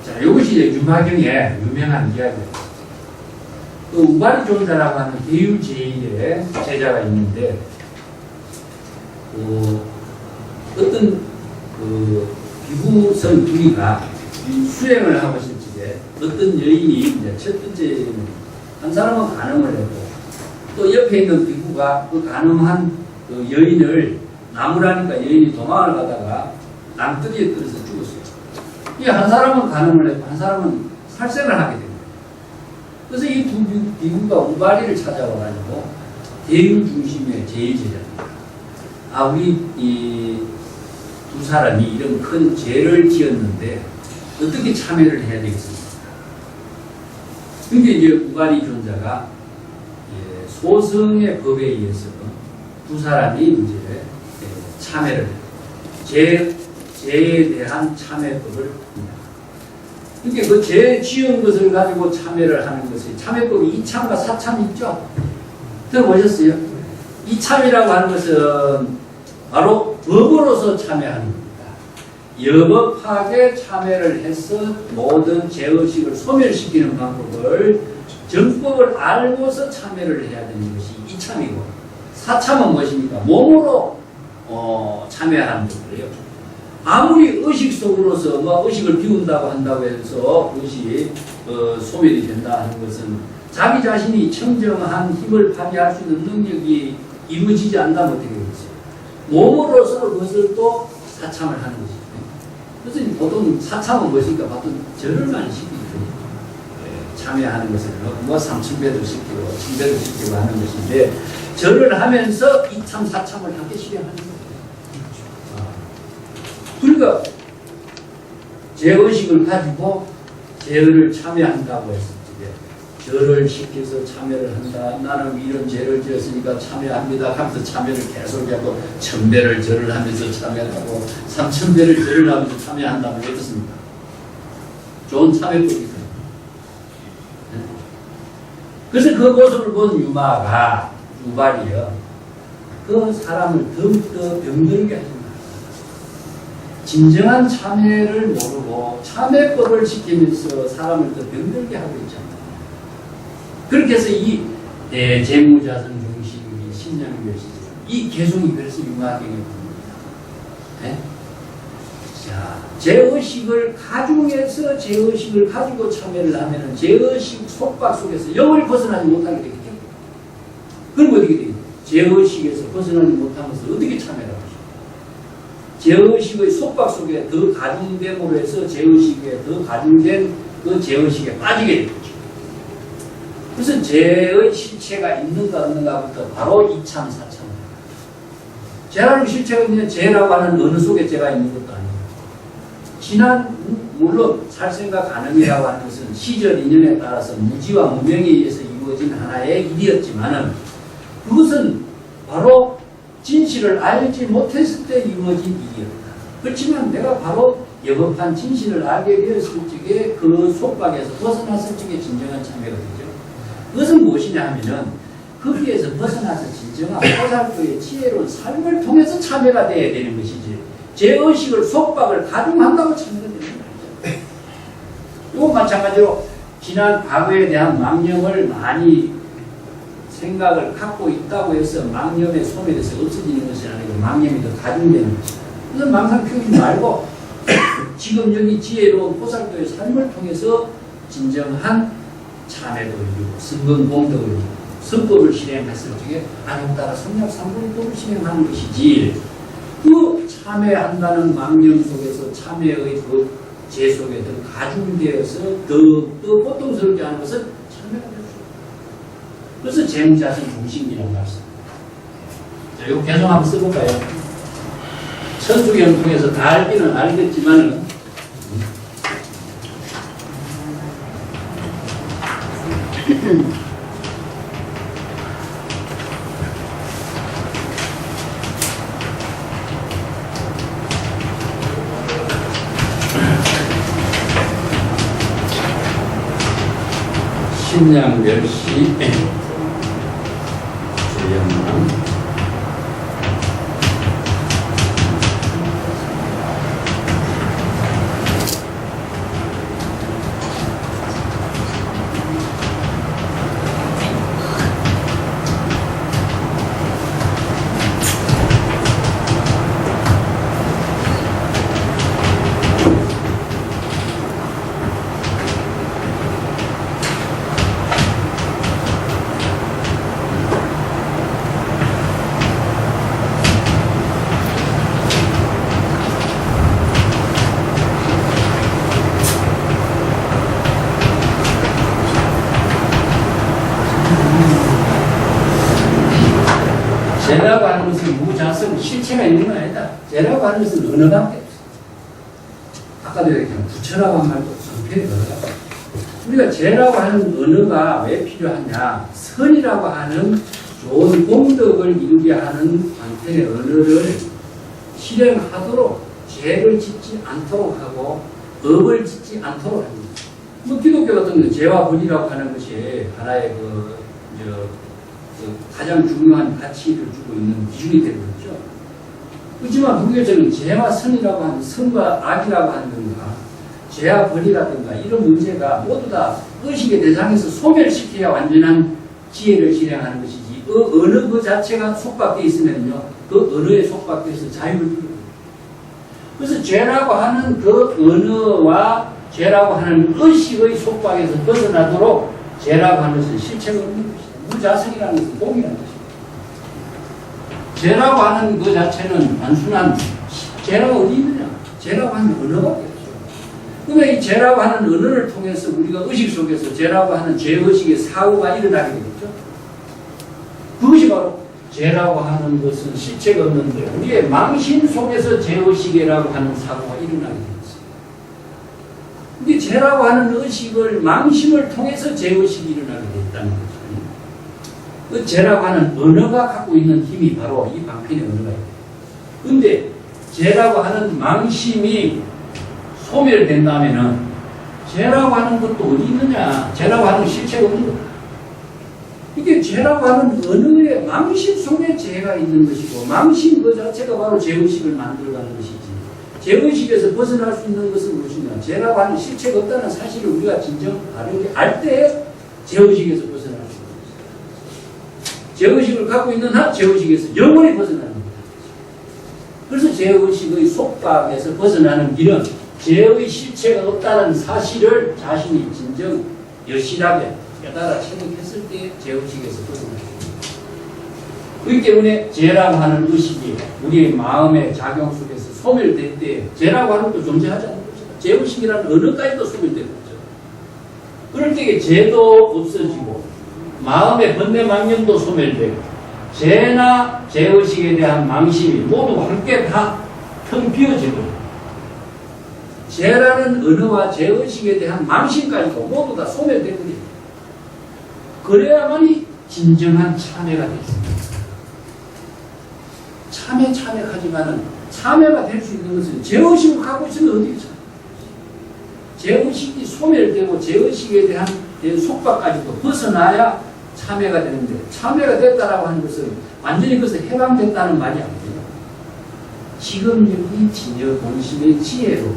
자, 이것이 이제 유마경의 유명한 이야기입니다. 그 우바리존자라고 하는 대유제일의 제자가 있는데 어떤 비구성 둘이가 수행을 하고 있을 적에 어떤 여인이 이제 첫 번째는 한 사람은 간음을 했고 또 옆에 있는 비구가 그 간음한 그 여인을 나무라니까 여인이 도망을 가다가 남뜨리에 떨어져 죽었어요. 이 한 사람은 간음을 했고 한 사람은 살생을 하게 됩니다. 그래서 이 두 비구가 우바리를 찾아와가지고 대유 중심의 제일제자입니다. 우리 이 두 사람이 이런 큰 죄를 지었는데 어떻게 참회를 해야 되겠습니까? 그게 이제 우바리 존자가 소승의 법에 의해서 두 사람이 이제 참회를 죄에 대한 참회법을 합니다. 그러니까 그 죄 지은 것을 가지고 참회를 하는 것이 참회법이 이참과 사참이 있죠. 들어보셨어요? 이참이라고 하는 것은 바로 법으로서 참회하는 겁니다. 여법하게 참회를 해서 모든 죄의식을 소멸시키는 방법을 정법을 알고서 참회를 해야 되는 것이 이참이고 사참은 무엇입니까? 몸으로 참회하는 것이에요. 아무리 의식 속으로서 의식을 비운다고 한다고 해서 그것이 소멸이 된다 하는 것은 자기 자신이 청정한 힘을 발휘할 수 있는 능력이 이루어지지 않다면 어떻게 되겠어요? 몸으로서 그것을 또 사참을 하는 것이죠. 그래서 보통 사참은 무엇입니까? 보통 절을 많이 시키거든요. 참여하는 것은 삼천배도 시키고 칠배도 시키고 하는 것인데 절을 하면서 이참 사참을 함께 실행하는 거예요. 그러니까 죄의식을 가지고 죄를 참여한다고 했을 때 절을 시켜서 참여를 한다. 나는 이런 죄를 지었으니까 참여합니다 하면서 참여를 계속하고 천배를 절을 하면서 참여하고 삼천배를 절을 하면서 참여한다면 어떻습니까? 좋은 참여법이거든요. 그래서 그 모습을 본 유마가 우발이요. 그 사람을 더욱더 병들게 하십니다. 진정한 참회를 모르고 참회법을 지키면서 사람을 더 병들게 하고 있잖아요. 그렇게 해서 이 재무자선 중식이 신념교시죠. 이 개성이 그래서 유마경에 보입니다. 네? 자, 죄의식을 가중해서 죄의식을 가지고 참회를 하면은 죄의식 속박 속에서 영을 벗어나지 못하게 되기 때문에 그럼 어떻게 되겠어요? 죄의식에서 벗어나지 못하면서 어떻게 참회를 하죠? 죄의식의 속박 속에 더 가중됨으로 해서 죄의식에 더 가중된 그 죄의식에 빠지게 되죠. 그래서 죄의 실체가 있는가 없는가부터 바로 이참 사참. 죄라는 실체가 있는 죄라고 하는 어느 속에 죄가 있는 것도 아니고 지난 물론 살생과 간음이라고 하는 것은 시절 인연에 따라서 무지와 무명에 의해서 이루어진 하나의 일이었지만은 그것은 바로 진실을 알지 못했을 때 이루어진 일이었다. 그렇지만 내가 바로 여법한 진실을 알게 되었을 적에 그 속박에서 벗어났을 적에 진정한 참회가 되죠. 그것은 무엇이냐 하면은 거기에서 벗어나서 진정한 보살도의 지혜로운 삶을 통해서 참회가 되어야 되는 것이지 죄의식을 속박을 가중한다고 참회가 되는 거 아니죠. 이건 마찬가지로 지난 과거에 대한 망념을 많이 생각을 갖고 있다고 해서 망념의 소멸에서 없어지는 것이 아니고 망념이 더 가중되는 것이다. 그래서 망상 피우지 말고 지금 여기 지혜로운 보살도의 삶을 통해서 진정한 참회도 이루고 성근공덕을 이루고 성법을 실행했을 적에 안욕따라 성략삼분법을 실행하는 것이지 그 참회한다는 망념 속에서 참회의 그 죄 속에 더 가중되어서 더 고통스럽게 하는 것은 참회가 될 수 없다. 그래서 재무자선 중심이라는 말씀입니다. 자, 이거 개성 한번 써볼까요? 천주경 통해서 다 알기는 알겠지만은 신양 멸시 조영남 죄라고 하는 것은 무자성 실체가 있는 건 아니다. 죄라고 하는 것은 언어밖에 없어. 아까도 얘기했지만 부처라고 한 말도 성편이 언어가. 우리가 죄라고 하는 언어가 왜 필요하냐? 선이라고 하는 좋은 공덕을 이루게 하는 방편의 언어를 실행하도록 죄를 짓지 않도록 하고 업을 짓지 않도록 합니다. 뭐 기독교 같은 경우 죄와 벌이라고 하는 것이 하나의 가장 중요한 가치를 주고 있는 기준이 되는 거죠. 그렇지만 불교에서는 죄와 선이라고 하는 선과 악이라고 하는 건가, 죄와 벌이라든가 이런 문제가 모두 다 의식의 대상에서 소멸시켜야 완전한 지혜를 실행하는 것이지, 어느 그 자체가 속박되어 있으면요, 그 언어에 속박돼서 자유를 누립니다. 그래서 죄라고 하는 그 언어와 죄라고 하는 의식의 속박에서 벗어나도록 죄라고 하는 것은 실체가 없는 것이다. 무자성이라는 것은 동일한 것입니다. 죄라고 하는 그 자체는 단순한 죄라고 어디 있느냐? 죄라고 하는 언어밖에 없죠. 그러면 이 죄라고 하는 언어를 통해서 우리가 의식 속에서 죄라고 하는 죄의식의 사고가 일어나게 되겠죠. 그것이 바로 죄라고 하는 것은 실체가 없는데 우리의 망신 속에서 죄의식이라고 하는 사고가 일어나게 되겠습니다. 근데 죄라고 하는 의식을 망심을 통해서 죄의식이 일어나게 됐다는 거죠. 그 죄라고 하는 언어가 갖고 있는 힘이 바로 이 방편의 언어가예요. 근데 죄라고 하는 망심이 소멸된다면은 죄라고 하는 것도 어디 있느냐? 죄라고 하는 실체가 없는 거예요. 이게 죄라고 하는 언어의 망심 속에 죄가 있는 것이고, 망심 그 자체가 바로 죄의식을 만들어가는 것이지, 죄의식에서 벗어날 수 있는 것은 무엇이냐? 죄라고 하는 실체가 없다는 사실을 우리가 진정 바르게 알 때 죄의식에서 벗어날 수 있는 것이다. 죄의식을 갖고 있는 한 죄의식에서 영원히 벗어나는 겁니다. 그래서 죄의식의 속박에서 벗어나는 길은 죄의 실체가 없다는 사실을 자신이 진정 여실하게 깨달아 체득했을 때 죄의식에서 벗어나게 됩니다. 그렇기 때문에 죄라고 하는 의식이 우리의 마음의 작용 속에서 소멸될 때 죄라고 하는 것도 존재하지 않는 것이다. 죄의식이라는 언어까지도 소멸되는 거죠. 그럴 때 죄도 없어지고 마음의 번뇌망념도 소멸되고 죄나 죄의식에 대한 망심이 모두 함께 다 텅 비어지고 죄라는 언어와 죄의식에 대한 망심까지도 모두 다 소멸되거든요. 그래야만이 진정한 참회가 되겠습니다. 참회하지만은 참회가 될 수 있는 것은 죄의식을 갖고 있으면 어디에 참? 죄의식이 소멸되고 죄의식에 대한 속박까지도 벗어나야 참회가 되는데, 참회가 됐다라고 하는 것은 완전히 그것을 해방됐다는 말이 아니에요. 지금 여기 진여 본심의 지혜로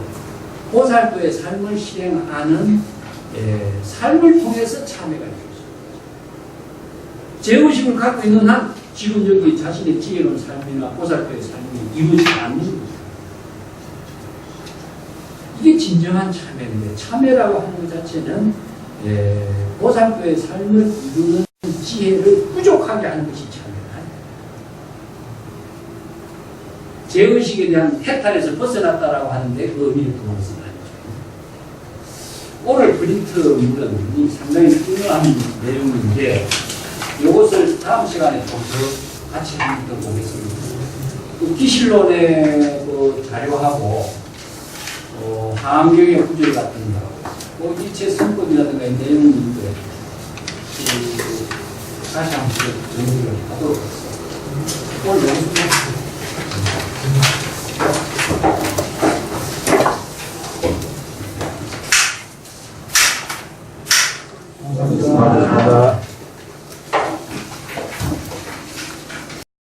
보살도의 삶을 실행하는 삶을 통해서 참회가 되죠. 죄의식을 갖고 있는 한 지금 여기 자신의 지혜로운 삶이나 보살도의 삶이 이루어지지 않는 것입니다. 이게 진정한 참회인데, 참회라고 하는 것 자체는 보살도의 삶을 이루는 지혜를 부족하게 하는 것이 참회다. 죄의식에 대한 해탈에서 벗어났다라고 하는데 그 의미를 두어서 말이죠. 오늘 프린트 문은 상당히 중요한 내용인데 이것을 다음 시간에 좀 더 같이 한번 보겠습니다. 그 기실론의 그 자료하고 하암경의 구절 같은 거, 이체 선법이라든가 내용들을 다시 한번 정리를 하도록 하겠습니다. 오늘 여기서